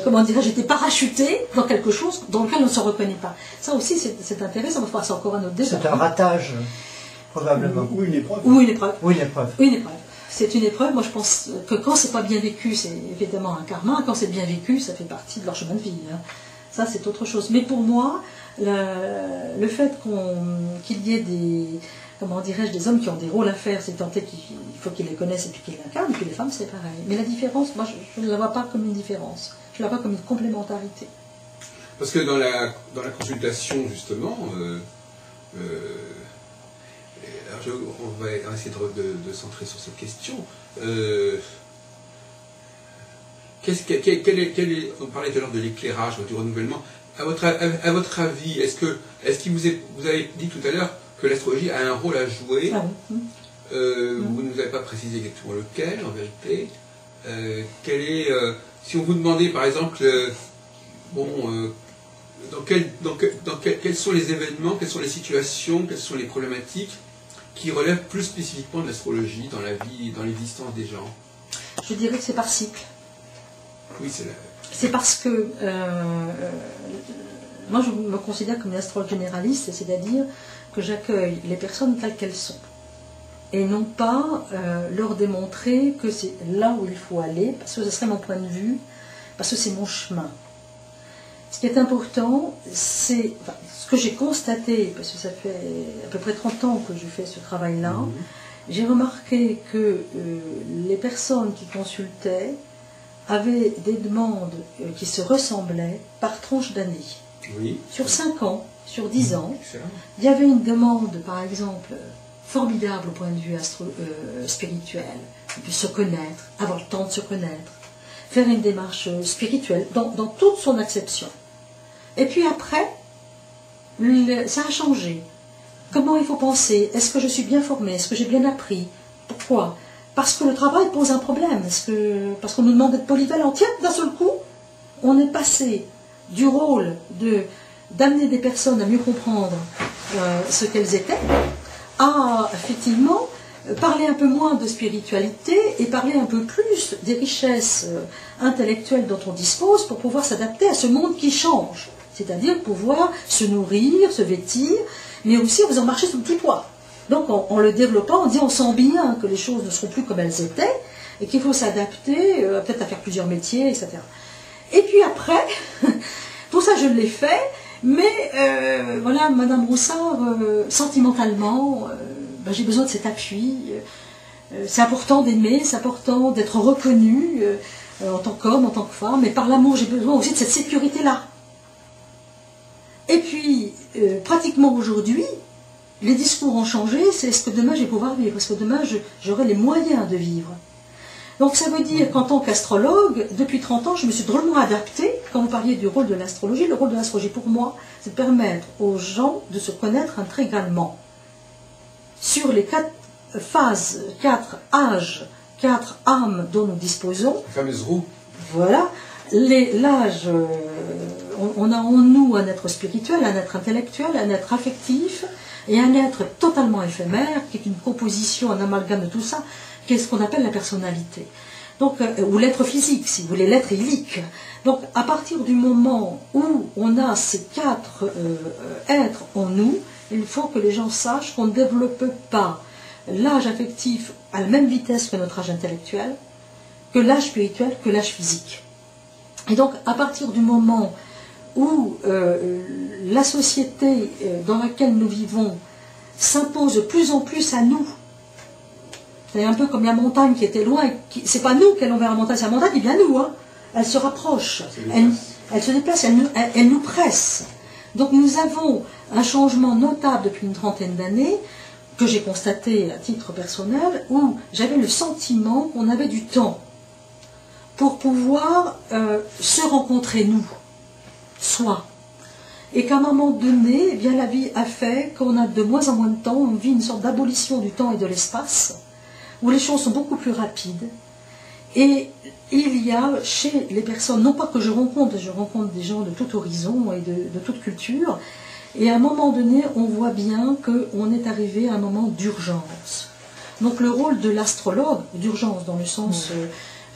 B: comment dirais-je, été parachuté dans quelque chose dans lequel on ne se reconnaît pas. Ça aussi, c'est intéressant, c'est encore un autre débat.
C: C'est un ratage, probablement.
B: Ou une épreuve. Ou une épreuve.
C: Ou une épreuve.
B: Une épreuve. C'est une épreuve. Moi, je pense que quand c'est pas bien vécu, c'est évidemment un karma. Quand c'est bien vécu, ça fait partie de leur chemin de vie. Hein. Ça, c'est autre chose. Mais pour moi, le fait qu'il y ait des, comment dirais-je, des hommes qui ont des rôles à faire, c'est tant qu'il faut qu'ils les connaissent et puis qu'ils l'incarnent, et puis les femmes, c'est pareil. Mais la différence, moi, je ne la vois pas comme une différence. Je la vois comme une complémentarité.
A: Parce que dans la consultation, justement, on va essayer de centrer sur cette question. On parlait tout à l'heure de l'éclairage, du renouvellement. À votre avis, est-ce que vous avez dit tout à l'heure que l'astrologie a un rôle à jouer? Vous ne nous avez pas précisé exactement lequel, en vérité. Si on vous demandait, par exemple, quels sont les événements, quelles sont les situations, quelles sont les problématiques qui relèvent plus spécifiquement de l'astrologie dans la vie, dans l'existence des gens?
B: Je dirais que c'est par cycle.
A: Oui,
B: c'est parce que moi je me considère comme une astrologue généraliste, c'est-à-dire que j'accueille les personnes telles qu'elles sont et non pas leur démontrer que c'est là où il faut aller, parce que ce serait mon point de vue, parce que c'est mon chemin. Ce qui est important, c'est ce que j'ai constaté, parce que ça fait à peu près 30 ans que je fais ce travail-là, j'ai remarqué que les personnes qui consultaient avaient des demandes qui se ressemblaient par tranche d'années.
A: Oui.
B: Sur 5 ans, sur 10 ans, il y avait une demande, par exemple, formidable au point de vue spirituel, de se connaître, avoir le temps de se connaître, faire une démarche spirituelle dans toute son acception. Et puis après, ça a changé. Comment il faut penser? Est-ce que je suis bien formée? Est-ce que j'ai bien appris? Pourquoi? Parce que le travail pose un problème. Parce qu'on nous demande d'être polyvalent. D'un seul coup, on est passé du rôle d'amener des personnes à mieux comprendre ce qu'elles étaient, à effectivement parler un peu moins de spiritualité et parler un peu plus des richesses intellectuelles dont on dispose pour pouvoir s'adapter à ce monde qui change. C'est-à-dire pouvoir se nourrir, se vêtir, mais aussi en faisant marcher sous le petit poids. Donc en le développant, on sent bien que les choses ne seront plus comme elles étaient et qu'il faut s'adapter, peut-être à faire plusieurs métiers, etc. Et puis après, tout ça je l'ai fait, mais voilà, Madame Roussard, sentimentalement, j'ai besoin de cet appui. C'est important d'aimer, c'est important d'être reconnu en tant qu'homme, en tant que femme, mais par l'amour j'ai besoin aussi de cette sécurité-là. Et puis, pratiquement aujourd'hui, les discours ont changé, c'est est-ce que demain je vais pouvoir vivre, est-ce que demain j'aurai les moyens de vivre. Donc ça veut dire qu'en tant qu'astrologue, depuis 30 ans, je me suis drôlement adaptée. Quand vous parliez du rôle de l'astrologie, le rôle de l'astrologie pour moi, c'est de permettre aux gens de se connaître intégralement. Sur les 4 phases, 4 âges 4 âmes dont nous disposons.
A: La fameuse roue.
B: Voilà. L'âge, on a en nous un être spirituel, un être intellectuel, un être affectif et un être totalement éphémère, qui est une composition, un amalgame de tout ça, qui est ce qu'on appelle la personnalité. Donc, ou l'être physique, si vous voulez, l'être illique. Donc, à partir du moment où on a ces 4 êtres en nous, il faut que les gens sachent qu'on ne développe pas l'âge affectif à la même vitesse que notre âge intellectuel, que l'âge spirituel, que l'âge physique. Et donc, à partir du moment où la société dans laquelle nous vivons s'impose de plus en plus à nous, c'est un peu comme la montagne qui était loin, c'est pas nous qui allons vers la montagne, c'est la montagne qui est bien nous, hein. Elle se rapproche, elle se déplace, elle nous presse. Donc nous avons un changement notable depuis une trentaine d'années, que j'ai constaté à titre personnel, où j'avais le sentiment qu'on avait du temps pour pouvoir se rencontrer nous, soi. Et qu'à un moment donné, eh bien, la vie a fait qu'on a de moins en moins de temps, on vit une sorte d'abolition du temps et de l'espace, où les choses sont beaucoup plus rapides. Et il y a chez les personnes, non pas que je rencontre des gens de tout horizon et de toute culture, et à un moment donné, on voit bien qu'on est arrivé à un moment d'urgence. Donc le rôle de l'astrologue, d'urgence dans le sens,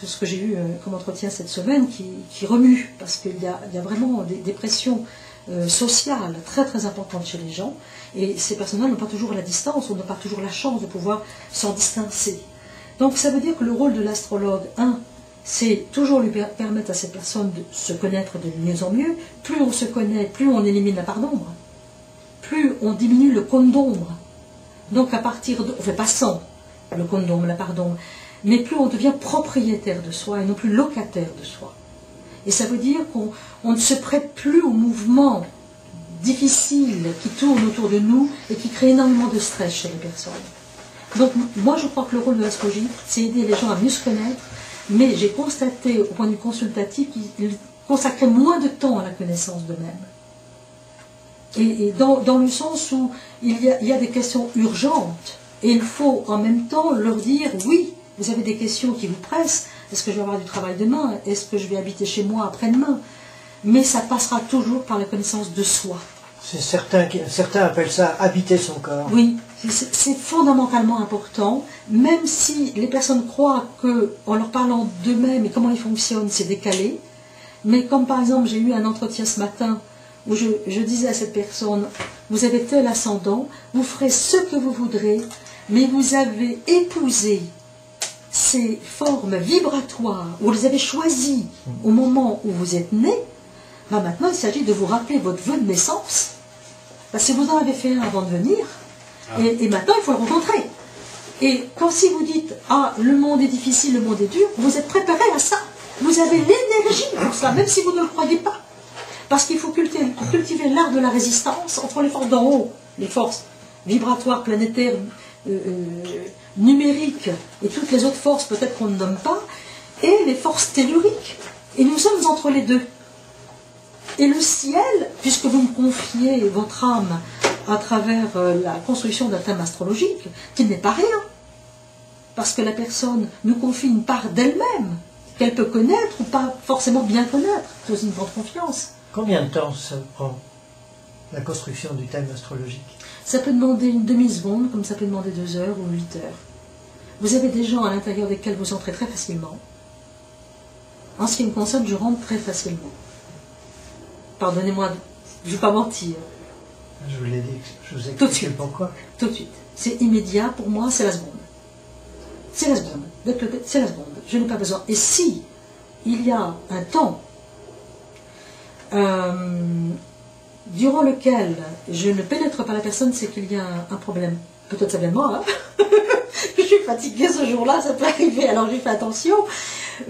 B: ce que j'ai eu comme entretien cette semaine, qui remue, parce qu'il y a vraiment des pressions sociales très très importantes chez les gens, et ces personnes-là n'ont pas toujours la distance, ou n'ont pas toujours la chance de pouvoir s'en distancer. Donc ça veut dire que le rôle de l'astrologue, c'est toujours lui permettre à cette personne de se connaître de mieux en mieux. Plus on se connaît, plus on élimine la part d'ombre, plus on diminue le cône d'ombre. Donc à partir de... On fait pas sans le cône d'ombre, la part d'ombre, mais plus on devient propriétaire de soi et non plus locataire de soi. Et ça veut dire qu'on ne se prête plus aux mouvements difficiles qui tournent autour de nous et qui créent énormément de stress chez les personnes. Donc moi je crois que le rôle de l'astrologie, c'est aider les gens à mieux se connaître, mais j'ai constaté au point de vue consultatif qu'ils consacraient moins de temps à la connaissance d'eux-mêmes. Et dans le sens où il y a des questions urgentes, et il faut en même temps leur dire, oui, vous avez des questions qui vous pressent, est-ce que je vais avoir du travail demain, est-ce que je vais habiter chez moi après-demain, mais ça passera toujours par la connaissance de soi.
C: C'est certains appellent ça habiter son corps.
B: Oui, c'est fondamentalement important, même si les personnes croient qu'en leur parlant d'eux-mêmes et comment ils fonctionnent, c'est décalé. Mais comme par exemple, j'ai eu un entretien ce matin où je disais à cette personne, vous avez tel ascendant, vous ferez ce que vous voudrez, mais vous avez épousé ces formes vibratoires, vous les avez choisies au moment où vous êtes né. Ben maintenant, il s'agit de vous rappeler votre vœu de naissance, parce que vous en avez fait un avant de venir, et maintenant il faut le rencontrer. Et quand si vous dites, ah, le monde est difficile, le monde est dur, vous êtes préparé à ça. Vous avez l'énergie pour ça, même si vous ne le croyez pas. Parce qu'il faut cultiver l'art de la résistance entre les forces d'en haut, les forces vibratoires, planétaires, numériques, et toutes les autres forces peut-être qu'on ne nomme pas, et les forces telluriques. Et nous sommes entre les deux. Et le ciel, puisque vous me confiez votre âme à travers la construction d'un thème astrologique, qui n'est pas rien, parce que la personne nous confie une part d'elle-même, qu'elle peut connaître ou pas forcément bien connaître, c'est aussi une grande confiance.
C: Combien de temps ça prend, la construction du thème astrologique?
B: Ça peut demander une demi-seconde, comme ça peut demander 2 heures ou 8 heures. Vous avez des gens à l'intérieur desquels vous entrez très facilement. En ce qui me concerne, je rentre très facilement. Pardonnez-moi, je ne vais pas mentir.
C: Je vous l'ai dit, je vous ai expliqué pourquoi.
B: Tout de suite. C'est immédiat, pour moi, c'est la seconde. C'est la seconde. C'est la seconde. Je n'ai pas besoin. Et si il y a un temps durant lequel je ne pénètre pas la personne, c'est qu'il y a un problème. Peut-être ça vient de moi, hein. Je suis fatiguée ce jour-là, ça peut arriver, alors j'ai fait attention.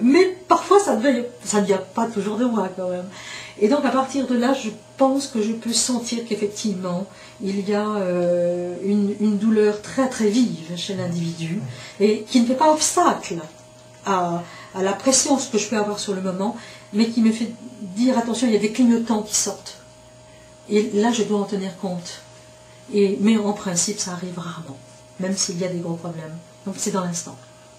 B: Mais parfois, ça ne vient pas toujours de moi, quand même. Et donc, à partir de là, je pense que je peux sentir qu'effectivement, il y a une douleur très très vive chez l'individu, et qui ne fait pas obstacle à la pression que je peux avoir sur le moment, mais qui me fait dire, attention, il y a des clignotants qui sortent. Et là, je dois en tenir compte. Mais en principe, ça arrive rarement, même s'il y a des gros problèmes. Donc, c'est dans l'instant.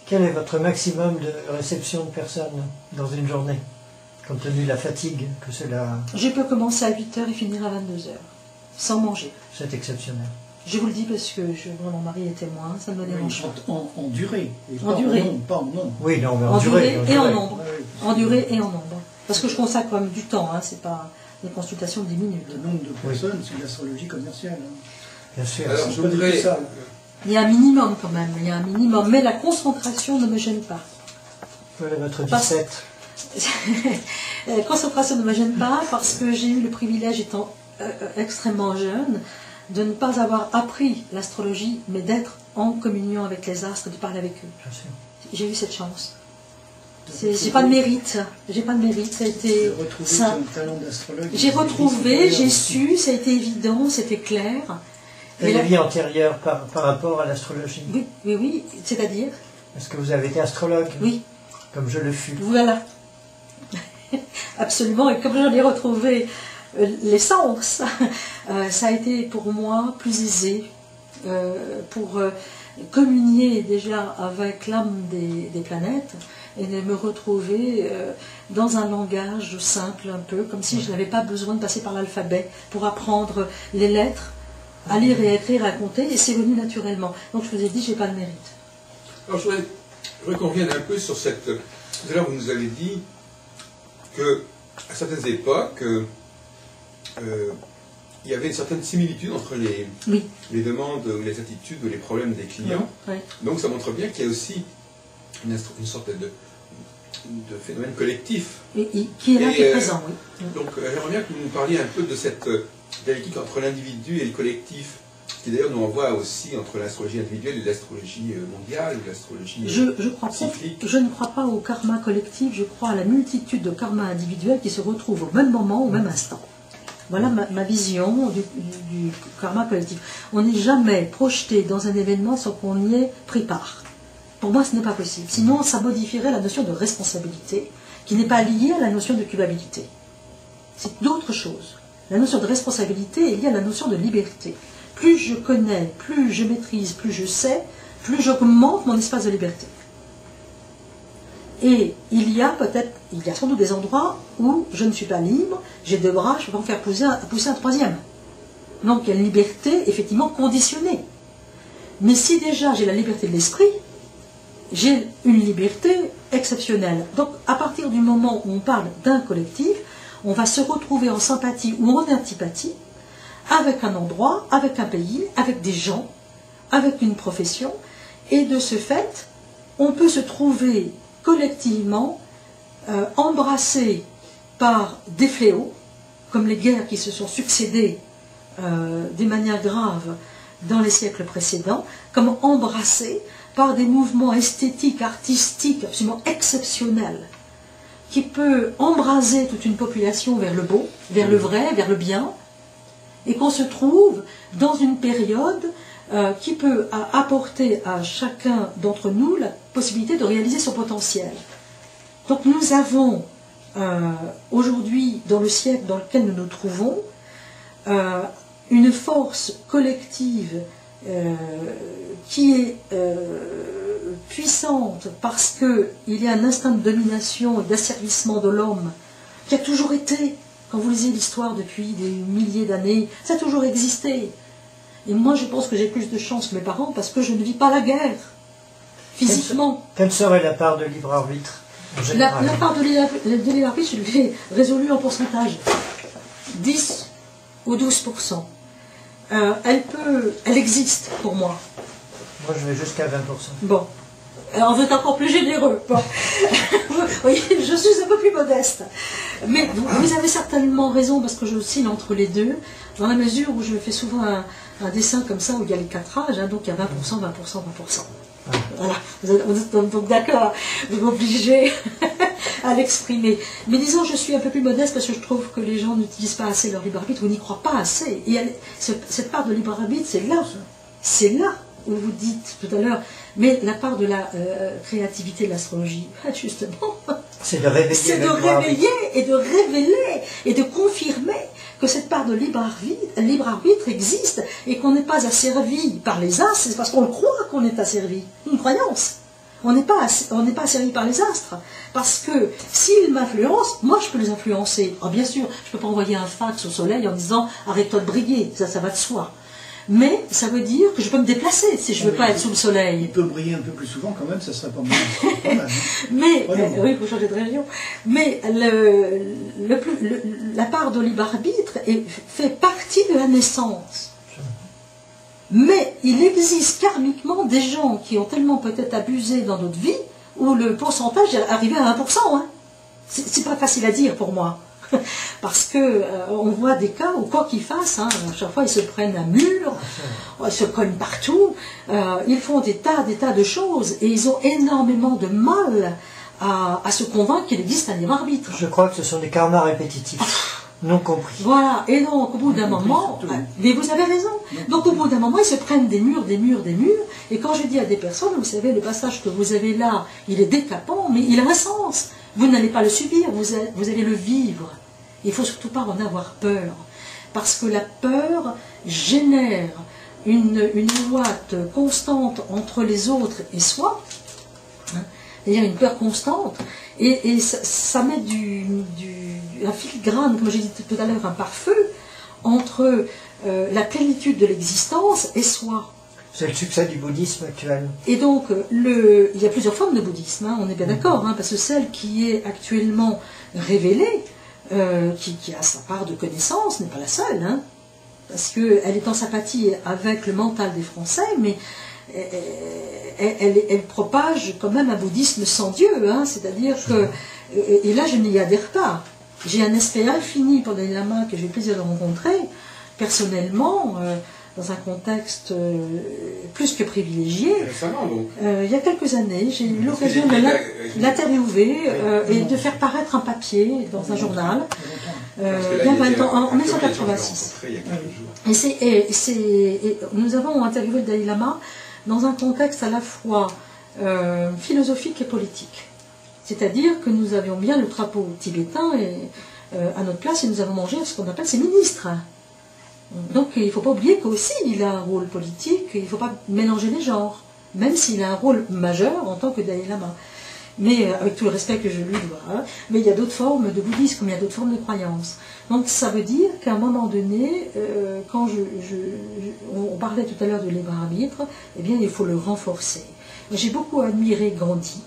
C: Quel est votre maximum de réception de personnes dans une journée, compte tenu de la fatigue que cela...
B: Je peux commencer à 8h et finir à 22h, sans manger.
C: C'est exceptionnel.
B: Je vous le dis parce que mon mari est témoin, ça ne me dérange
D: pas. En durée.
B: En durée.
D: Pas en nombre.
C: Oui, non, mais
B: en durée et en nombre. En durée et en nombre. Parce que je consacre quand même du temps, hein, c'est pas des consultations de 10 minutes.
D: Le nombre de personnes, c'est l'astrologie commerciale. Hein.
C: Bien sûr.
A: Alors, je voudrais...
B: Il y a un minimum quand même, il y a un minimum, mais la concentration ne me gêne pas.
C: Voilà votre 17.
B: La concentration ne me gêne pas parce que j'ai eu le privilège, étant extrêmement jeune, de ne pas avoir appris l'astrologie, mais d'être en communion avec les astres, de parler avec eux.
C: Bien sûr.
B: J'ai eu cette chance. J'ai pas de mérite. J'ai pas de mérite. Ça a été ça. J'ai retrouvé, j'ai su, ça a été évident, c'était clair.
C: Et la vie antérieure par rapport à l'astrologie?
B: Oui, c'est-à-dire?
C: Est-ce que vous avez été astrologue?
B: Oui.
C: Comme je le fus.
B: Voilà. Absolument, et comme j'en ai retrouvé l'essence, ça a été pour moi plus aisé pour communier déjà avec l'âme des planètes et de me retrouver dans un langage simple un peu, comme si je n'avais pas besoin de passer par l'alphabet pour apprendre les lettres, à lire et à écrire, à compter, et c'est venu naturellement. Donc je vous ai dit, j'ai pas de mérite.
A: Alors je voudrais qu'on revienne un peu sur cette... Tout à l'heure, vous nous avez dit qu'à certaines époques, il y avait une certaine similitude entre les demandes, les attitudes ou les problèmes des clients.
B: Oui.
A: Donc ça montre bien qu'il y a aussi une sorte de phénomène collectif.
B: Qui est là, qui est présent, oui.
A: Donc j'aimerais bien que vous nous parliez un peu de cette dialectique entre l'individu et le collectif, qui d'ailleurs nous renvoie aussi entre l'astrologie individuelle et l'astrologie mondiale, ou l'astrologie cyclique.
B: Je ne crois pas au karma collectif, je crois à la multitude de karmas individuels qui se retrouvent au même moment, au même instant. Voilà ma vision du karma collectif. On n'est jamais projeté dans un événement sans qu'on y ait pris part. Pour moi, ce n'est pas possible. Sinon, ça modifierait la notion de responsabilité, qui n'est pas liée à la notion de culpabilité. C'est d'autres choses. La notion de responsabilité est liée à la notion de liberté. Plus je connais, plus je maîtrise, plus je sais, plus j'augmente mon espace de liberté. Et il y a sans doute des endroits où je ne suis pas libre, j'ai deux bras, je peux en faire pousser un troisième. Donc il y a une liberté effectivement conditionnée. Mais si déjà j'ai la liberté de l'esprit, j'ai une liberté exceptionnelle. Donc à partir du moment où on parle d'un collectif, on va se retrouver en sympathie ou en antipathie avec un endroit, avec un pays, avec des gens, avec une profession, et de ce fait, on peut se trouver collectivement embrassés par des fléaux, comme les guerres qui se sont succédées de manière grave dans les siècles précédents, comme embrassés par des mouvements esthétiques, artistiques absolument exceptionnels, qui peut embraser toute une population vers le beau, vers le vrai, vers le bien, et qu'on se trouve dans une période qui peut apporter à chacun d'entre nous la possibilité de réaliser son potentiel. Donc nous avons aujourd'hui, dans le siècle dans lequel nous nous trouvons, une force collective qui est puissante parce qu'il y a un instinct de domination et d'asservissement de l'homme qui a toujours été, quand vous lisez l'histoire depuis des milliers d'années, ça a toujours existé. Et moi je pense que j'ai plus de chance que mes parents parce que je ne vis pas la guerre, physiquement.
C: Quelle serait la part de libre arbitre en général?
B: La part de libre arbitre, je l'ai résolue en pourcentage. 10 ou 12%. Elle existe pour moi.
C: Moi je vais jusqu'à 20%.
B: Bon. Alors vous êtes encore plus généreux. Bon. Vous voyez, je suis un peu plus modeste. Mais vous avez certainement raison parce que j'oscille entre les deux, dans la mesure où je fais souvent un dessin comme ça où il y a les 4 âges, hein, donc il y a 20%, 20%, 20%. Voilà, vous êtes donc d'accord, vous m'obligez à l'exprimer. Mais disons, je suis un peu plus modeste parce que je trouve que les gens n'utilisent pas assez leur libre arbitre ou n'y croient pas assez. Et cette part de libre arbitre, c'est là où vous dites tout à l'heure, mais la part de la créativité de l'astrologie, justement,
C: c'est de réveiller
B: et de révéler et de confirmer que cette part de libre arbitre existe et qu'on n'est pas asservi par les as, c'est parce qu'on le croit qu'on est asservi. Une croyance. On n'est pas asservi par les astres. Parce que s'ils m'influencent, moi je peux les influencer. Alors bien sûr, je ne peux pas envoyer un fax au soleil en disant « arrête-toi de briller », ça va de soi. Mais ça veut dire que je peux me déplacer si je ne veux pas être sous le soleil.
D: Il peut briller un peu plus souvent quand même, ça serait pas mal.
B: Mais, oui, il faut changer de région. Mais la part de libre arbitre fait partie de la naissance. Mais il existe karmiquement des gens qui ont tellement peut-être abusé dans notre vie où le pourcentage est arrivé à 1%. Hein. C'est pas facile à dire pour moi. Parce que on voit des cas où quoi qu'ils fassent, hein, à chaque fois ils se prennent un mur, ils se cognent partout, ils font des tas de choses et ils ont énormément de mal à se convaincre qu'il existe un libre arbitre.
C: Je crois que ce sont des karmas répétitifs, non compris.
B: Voilà, et donc au bout d'un moment, mais vous avez raison, donc au bout d'un moment ils se prennent des murs, et quand je dis à des personnes, vous savez, le passage que vous avez là, il est décapant, mais il a un sens. Vous n'allez pas le subir, vous allez le vivre. Il ne faut surtout pas en avoir peur. Parce que la peur génère une ouate constante entre les autres et soi. C'est-à-dire une peur constante. Et ça met un filigrane, comme j'ai dit tout à l'heure, un pare-feu entre la plénitude de l'existence et soi.
C: C'est le succès du bouddhisme actuel.
B: Et donc, il y a plusieurs formes de bouddhisme, hein, on est bien d'accord, hein, parce que celle qui est actuellement révélée, qui a sa part de connaissance, n'est pas la seule, hein, parce qu'elle est en sympathie avec le mental des Français, mais elle propage quand même un bouddhisme sans Dieu, hein, c'est-à-dire que, et là je n'y adhère pas, j'ai un respect infini pour Dalai Lama que j'ai le plaisir de rencontrer, personnellement, dans un contexte plus que privilégié.
A: Récemment, donc.
B: Il y a quelques années, j'ai eu l'occasion de l'interviewer et de faire paraître un papier dans un journal. Il y a 20 ans, en 1986. Et nous avons interviewé le Dalai Lama dans un contexte à la fois philosophique et politique. C'est-à-dire que nous avions bien le drapeau tibétain à notre place et nous avons mangé ce qu'on appelle ses ministres. Donc il ne faut pas oublier qu'aussi il a un rôle politique, il ne faut pas mélanger les genres, même s'il a un rôle majeur en tant que Dalai Lama. Mais avec tout le respect que je lui dois, hein, mais il y a d'autres formes de bouddhisme, comme il y a d'autres formes de croyances. Donc ça veut dire qu'à un moment donné, quand on parlait tout à l'heure de libre arbitre, eh bien il faut le renforcer. J'ai beaucoup admiré Gandhi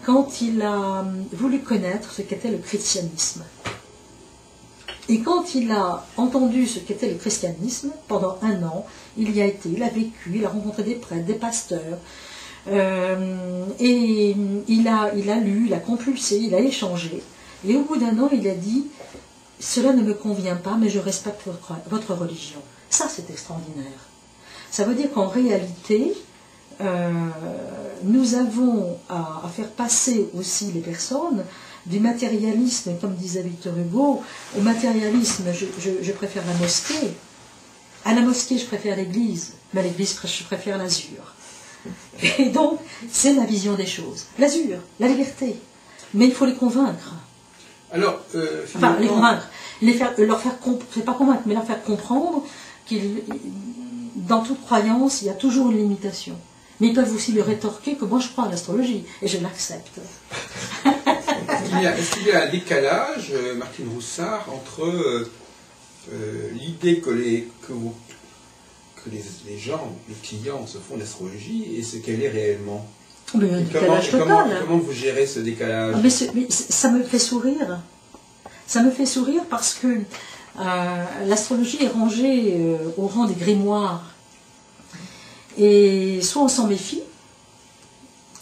B: quand il a voulu connaître ce qu'était le christianisme. Et quand il a entendu ce qu'était le christianisme, pendant 1 an, il y a été, il a vécu, il a rencontré des prêtres, des pasteurs, et il a lu, il a compulsé, il a échangé. Et au bout d'1 an, il a dit « Cela ne me convient pas, mais je respecte votre religion. » Ça, c'est extraordinaire. Ça veut dire qu'en réalité, nous avons à faire passer aussi les personnes du matérialisme, comme disait Victor Hugo, au matérialisme, je préfère la mosquée. À la mosquée, je préfère l'église, mais à l'église, je préfère l'azur. Et donc, c'est la vision des choses. L'azur, la liberté. Mais il faut les convaincre.
A: Alors,
B: enfin, les convaincre. C'est pas convaincre, mais leur faire comprendre dans toute croyance, il y a toujours une limitation. Mais ils peuvent aussi lui rétorquer que moi, je crois à l'astrologie, et je l'accepte.
A: Est-ce qu'il y a un décalage, Martine Roussard, entre l'idée que les gens, les clients se font d'astrologie et ce qu'elle est réellement?
B: Mais un décalage total.
A: Comment vous gérez ce décalage?
B: mais ça me fait sourire. Ça me fait sourire parce que l'astrologie est rangée au rang des grimoires. Et soit on s'en méfie,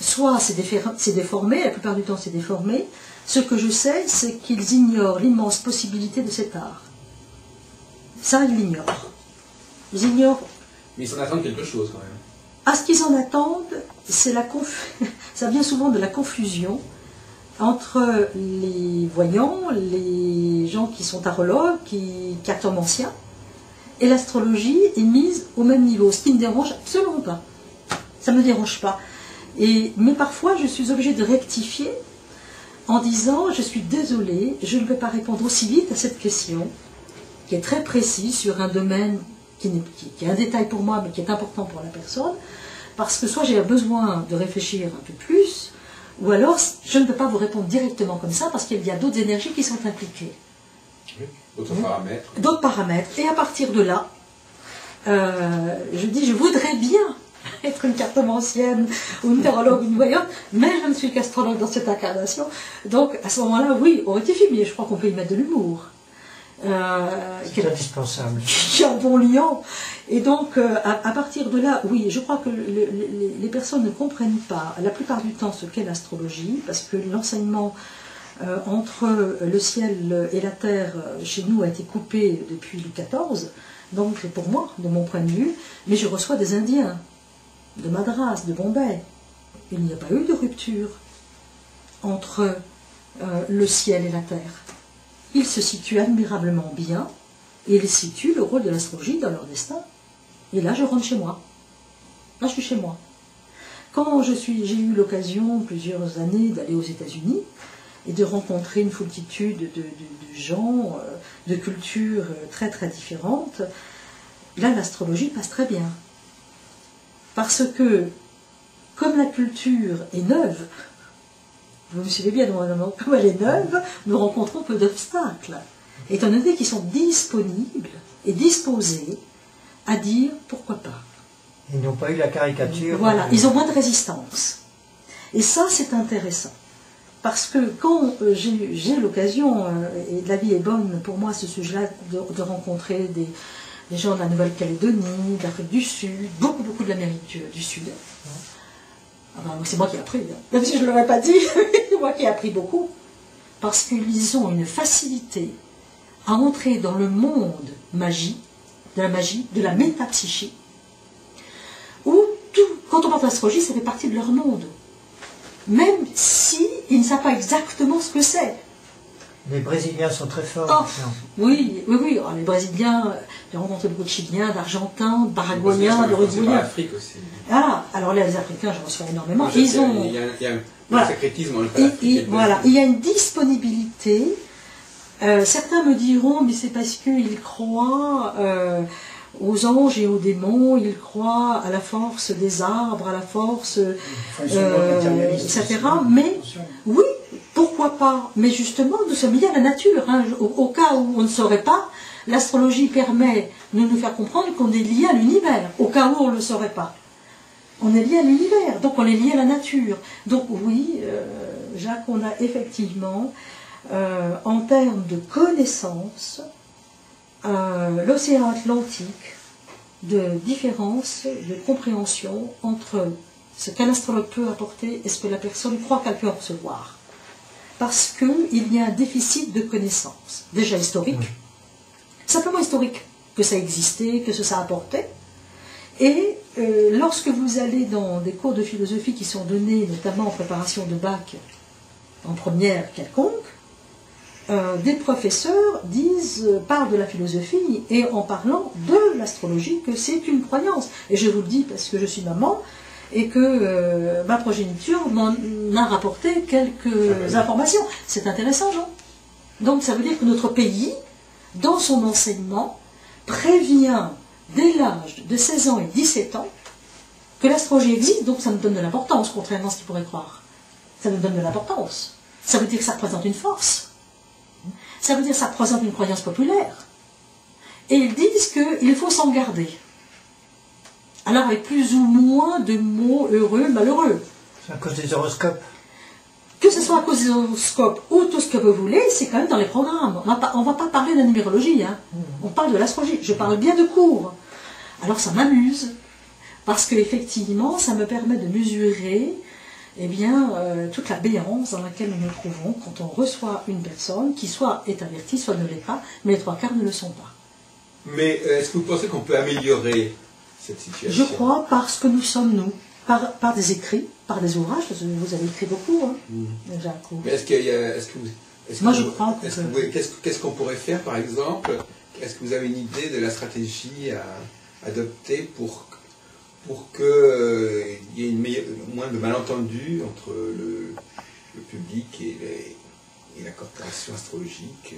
B: soit c'est déformé, la plupart du temps c'est déformé. Ce que je sais, c'est qu'ils ignorent l'immense possibilité de cet art. Ça, ils l'ignorent. Ils ignorent.
A: Mais ils en attendent quelque chose quand même.
B: Ah, ce qu'ils en attendent, c'est ça vient souvent de la confusion entre les voyants, les gens qui sont tarologues, cartomanciens, et l'astrologie est mise au même niveau, ce qui ne dérange absolument pas. Ça ne me dérange pas. Mais parfois, je suis obligée de rectifier en disant, je suis désolée, je ne peux pas répondre aussi vite à cette question, qui est très précise sur un domaine qui est un détail pour moi, mais qui est important pour la personne. parce que soit j'ai besoin de réfléchir un peu plus, ou alors je ne peux pas vous répondre directement comme ça, parce qu'il y a d'autres énergies qui sont impliquées.
A: Oui, d'autres paramètres.
B: D'autres paramètres. Et à partir de là, je dis, je voudrais bien être une cartomancienne ou une tarologue, une voyante, mais je ne suis qu'astrologue dans cette incarnation. Donc à ce moment-là, oui, on rectifie, mais je crois qu'on peut y mettre de l'humour.
C: C'est indispensable.
B: Qui est un bon liant. Et donc, à partir de là, oui, je crois que les personnes ne comprennent pas, la plupart du temps, ce qu'est l'astrologie, parce que l'enseignement entre le ciel et la terre, chez nous, a été coupé depuis Louis XIV, donc pour moi, de mon point de vue, mais je reçois des Indiens, de Madras, de Bombay. Il n'y a pas eu de rupture entre le ciel et la terre. Ils se situent admirablement bien, et ils situent le rôle de l'astrologie dans leur destin. Et là, je rentre chez moi. Là, je suis chez moi. Quand j'ai eu l'occasion, plusieurs années, d'aller aux États-Unis, et de rencontrer une foultitude de gens, de cultures très très différentes, là, l'astrologie passe très bien. Parce que, comme la culture est neuve, vous me suivez bien, comme elle est neuve, nous rencontrons peu d'obstacles, étant donné qu'ils sont disponibles et disposés à dire pourquoi pas.
C: Ils n'ont pas eu la caricature.
B: Voilà, ils ont moins de résistance. Et ça, c'est intéressant. Parce que quand j'ai l'occasion, et la vie est bonne pour moi à ce sujet-là, de rencontrer des gens de la Nouvelle-Calédonie, d'Afrique du Sud, beaucoup de l'Amérique du Sud. Ah ben, c'est moi qui ai appris, hein. Même si je ne l'aurais pas dit, c'est moi qui ai appris beaucoup. Parce qu'ils ont une facilité à entrer dans le monde de la métapsychie, où quand on parle d'astrologie, ça fait partie de leur monde. Même si ils ne savent pas exactement ce que c'est.
C: Les Brésiliens sont très forts.
B: Oh, oui. Alors, les Brésiliens, j'ai rencontré beaucoup de Chiliens, d'Argentins, de Paraguayens, d'Uruguayens.
A: L'Afrique aussi.
B: Ah, alors les Africains, j'en reçois énormément.
A: Il y a un sacrétisme en
B: voilà, il y a une disponibilité. Certains me diront, mais c'est parce qu'ils croient aux anges et aux démons, ils croient à la force des arbres, à la force, etc. Mais oui, pourquoi pas? Mais justement, nous sommes liés à la nature. Hein. Au cas où on ne saurait pas, l'astrologie permet de nous faire comprendre qu'on est lié à l'univers. Au cas où on ne le saurait pas. On est lié à l'univers, donc on est lié à la nature. Donc oui, Jacques, on a effectivement, en termes de connaissances, l'océan Atlantique, de différence, de compréhension entre ce qu'un astrologue peut apporter et ce que la personne croit qu'elle peut en recevoir. Parce qu'il y a un déficit de connaissances, déjà historique, simplement historique, que ça existait, que ça apportait. Et lorsque vous allez dans des cours de philosophie qui sont donnés, notamment en préparation de bac, en première quelconque, des professeurs parlent de la philosophie et en parlant de l'astrologie que c'est une croyance. Et je vous le dis parce que je suis maman et que ma progéniture m'en a rapporté quelques informations. C'est intéressant, non? Donc ça veut dire que notre pays, dans son enseignement, prévient dès l'âge de 16 ans et 17 ans que l'astrologie existe, donc ça nous donne de l'importance, contrairement à ce qu'ils pourraient croire. Ça nous donne de l'importance. Ça veut dire que ça représente une force. Ça veut dire que ça représente une croyance populaire. Et ils disent qu'il faut s'en garder. Alors avec plus ou moins de mots heureux, malheureux.
C: C'est à cause des horoscopes.
B: Que ce soit à cause des horoscopes ou tout ce que vous voulez, c'est quand même dans les programmes. On ne va pas parler de numérologie, hein. On parle de l'astrologie. Je parle bien de cours. Alors ça m'amuse, parce qu'effectivement, ça me permet de mesurer toute la béance dans laquelle nous nous trouvons quand on reçoit une personne qui soit est avertie, soit ne l'est pas, mais les trois quarts ne le sont pas.
A: Mais est-ce que vous pensez qu'on peut améliorer cette situation?
B: Je crois parce que nous sommes nous, par des écrits, par des ouvrages, parce que vous avez écrit beaucoup, hein, Jacques.
A: Mais
B: Moi je crois
A: qu'est-ce qu'on pourrait faire, par exemple? Est-ce que vous avez une idée de la stratégie à adopter pour qu'il y ait moins de malentendus entre le public et la corporation astrologique?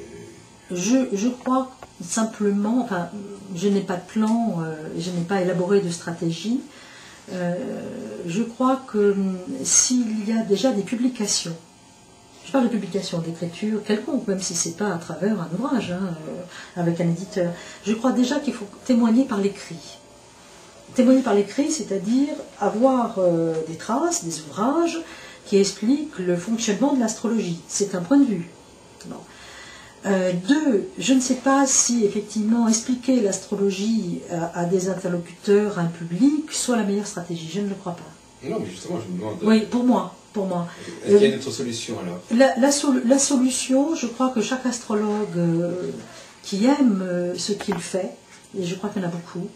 B: Je crois simplement, enfin, je n'ai pas de plan, je n'ai pas élaboré de stratégie, je crois que s'il y a déjà des publications, je parle de publications d'écriture quelconque, même si ce n'est pas à travers un ouvrage, avec un éditeur, je crois déjà qu'il faut témoigner par l'écrit. Témoigner par l'écrit, c'est-à-dire avoir des traces, des ouvrages qui expliquent le fonctionnement de l'astrologie. C'est un point de vue. Bon. Deux, je ne sais pas si effectivement expliquer l'astrologie à des interlocuteurs, à un public, soit la meilleure stratégie. Je ne le crois pas.
A: Non, mais justement, je me demande...
B: Oui, pour moi.
A: Est-ce qu'il y a une autre solution alors?
B: La solution, je crois que chaque astrologue qui aime ce qu'il fait, et je crois qu'il y en a beaucoup,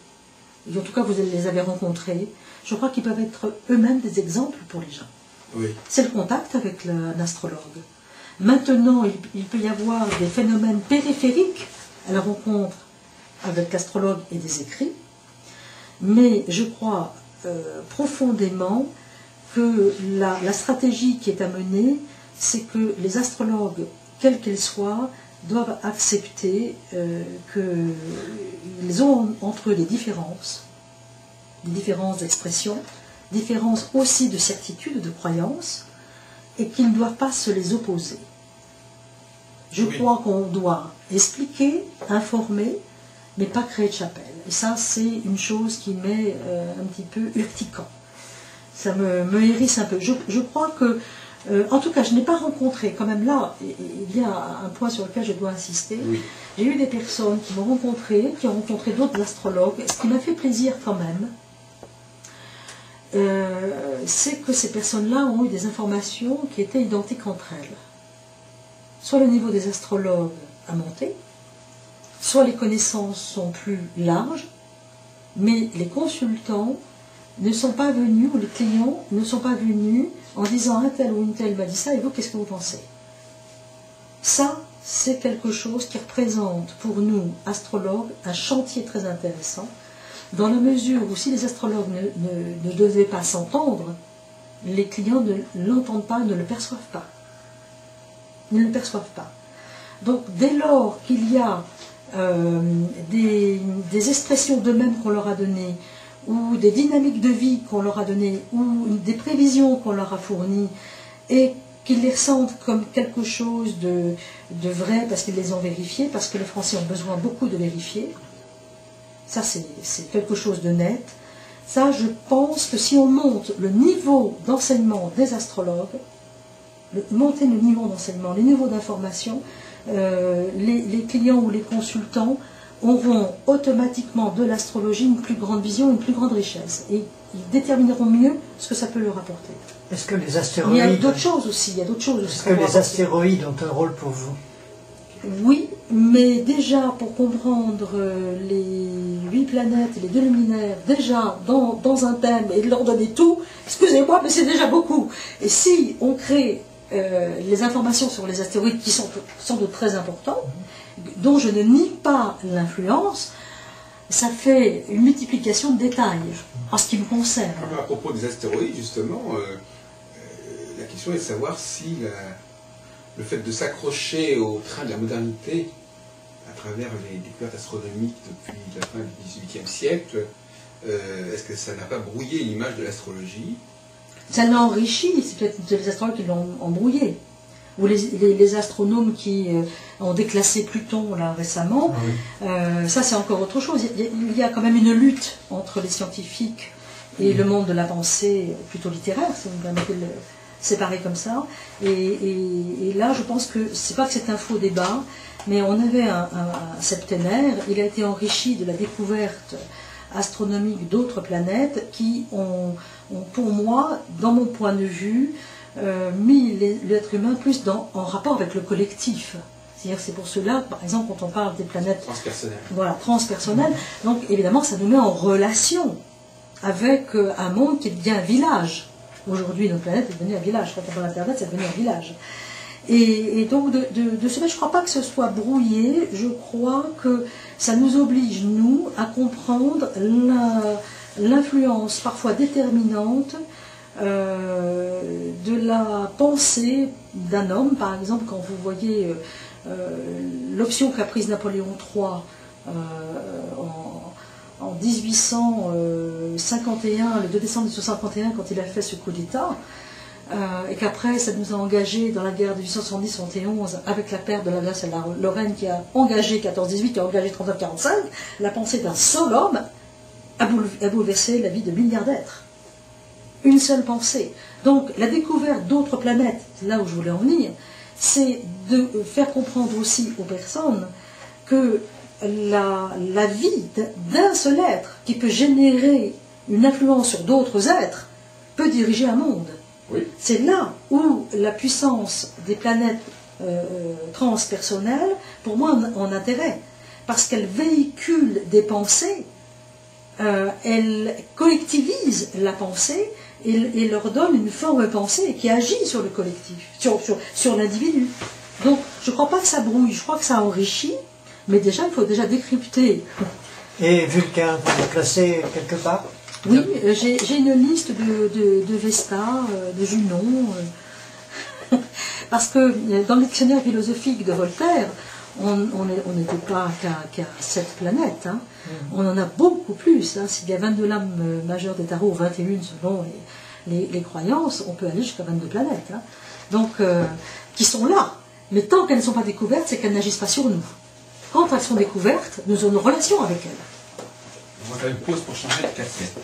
B: et en tout cas vous les avez rencontrés, je crois qu'ils peuvent être eux-mêmes des exemples pour les gens.
A: Oui.
B: C'est le contact avec un astrologue. Maintenant, il peut y avoir des phénomènes périphériques à la rencontre avec l'astrologue et des écrits, mais je crois profondément que la stratégie qui est à mener, c'est que les astrologues, quels qu'ils soient, doivent accepter qu'ils ont entre eux des différences d'expression, différences aussi de certitude, de croyance, et qu'ils ne doivent pas se les opposer. Je crois qu'on doit expliquer, informer, mais pas créer de chapelle. Et ça, c'est une chose qui m'est un petit peu urticant. Ça me hérisse un peu. Je crois que, en tout cas, je n'ai pas rencontré, quand même là, il y a un point sur lequel je dois insister. Oui. J'ai eu des personnes qui m'ont rencontré, qui ont rencontré d'autres astrologues. Ce qui m'a fait plaisir quand même, c'est que ces personnes-là ont eu des informations qui étaient identiques entre elles. Soit le niveau des astrologues a monté, soit les connaissances sont plus larges, mais les consultants ne sont pas venus, ou les clients ne sont pas venus en disant un tel ou une telle m'a dit ça, et vous, qu'est-ce que vous pensez? Ça, c'est quelque chose qui représente pour nous, astrologues, un chantier très intéressant, dans la mesure où si les astrologues ne devaient pas s'entendre, les clients ne l'entendent pas, ne le perçoivent pas. Ils ne le perçoivent pas. Donc, dès lors qu'il y a des expressions d'eux-mêmes qu'on leur a données, ou des dynamiques de vie qu'on leur a données, ou des prévisions qu'on leur a fournies, et qu'ils les ressentent comme quelque chose de vrai, parce qu'ils les ont vérifiées, parce que les Français ont besoin beaucoup de vérifier, ça c'est quelque chose de net. Ça, je pense que si on monte le niveau d'enseignement des astrologues, monter le niveau d'enseignement, les niveaux d'information, les clients ou les consultants auront automatiquement de l'astrologie une plus grande vision, une plus grande richesse. Et ils détermineront mieux ce que ça peut leur apporter.
C: Est-ce que les astéroïdes...
B: Il y a d'autres choses aussi. Est-ce
C: que les astéroïdes ont un rôle pour vous?
B: Oui, mais déjà pour comprendre les 8 planètes et les 2 luminaires, déjà dans un thème, et de leur donner tout, excusez-moi, mais c'est déjà beaucoup. Et si on crée les informations sur les astéroïdes qui sont sans doute très importants, dont je ne nie pas l'influence, ça fait une multiplication de détails, en ce qui me concerne.
A: À propos des astéroïdes, justement, la question est de savoir si le fait de s'accrocher au train de la modernité, à travers les découvertes astronomiques depuis la fin du XVIIIe siècle, est-ce que ça n'a pas brouillé l'image de l'astrologie?
B: Ça l'a enrichi, c'est peut-être les astrologues qui l'ont embrouillé. Ou les astronomes qui ont déclassé Pluton là, récemment, ça c'est encore autre chose. Il y a quand même une lutte entre les scientifiques et le monde de la pensée plutôt littéraire, si vous me permettez de le séparer comme ça. Et là, je pense que c'est pas que c'est un faux débat, mais on avait un septénaire, il a été enrichi de la découverte astronomique d'autres planètes qui ont, pour moi, dans mon point de vue, mis l'être humain plus en rapport avec le collectif. C'est-à-dire, c'est pour cela, par exemple, quand on parle des planètes
A: transpersonnelles,
B: voilà, transpersonnelles, donc évidemment, ça nous met en relation avec un monde qui devient un village. Aujourd'hui, notre planète est devenue un village. Quand on parle d'Internet, c'est devenu un village. Et donc, de ce fait, je ne crois pas que ce soit brouillé. Je crois que ça nous oblige, nous, à comprendre l'influence parfois déterminante de la pensée d'un homme. Par exemple, quand vous voyez l'option qu'a prise Napoléon III en 1851, le 2 décembre 1851, quand il a fait ce coup d'État, et qu'après ça nous a engagés dans la guerre de 1870-71 avec la perte de l'Alsace et de la Lorraine qui a engagé 14-18, qui a engagé 39-45, la pensée d'un seul homme a bouleversé la vie de milliards d'êtres. Une seule pensée. Donc la découverte d'autres planètes, là où je voulais en venir, c'est de faire comprendre aussi aux personnes que la vie d'un seul être qui peut générer une influence sur d'autres êtres peut diriger un monde.
A: Oui.
B: C'est là où la puissance des planètes transpersonnelles, pour moi, en intérêt. Parce qu'elle véhicule des pensées, elle collectivise la pensée et leur donne une forme de pensée qui agit sur le collectif, sur l'individu. Donc, je ne crois pas que ça brouille, je crois que ça enrichit, mais déjà, il faut déjà décrypter.
C: Et Vulcain, vous le classez quelque part?
B: Oui, j'ai une liste de Vesta, de Junon, parce que dans le dictionnaire philosophique de Voltaire, on n'était pas qu'à 7 planètes, hein. On en a beaucoup plus. Hein. S'il y a 22 lames majeures des tarots, 21 selon les croyances, on peut aller jusqu'à 22 planètes. Hein. Donc, qui sont là. Mais tant qu'elles ne sont pas découvertes, c'est qu'elles n'agissent pas sur nous. Quand elles sont découvertes, nous avons une relation avec elles.
A: On va faire une pause pour changer de cassette.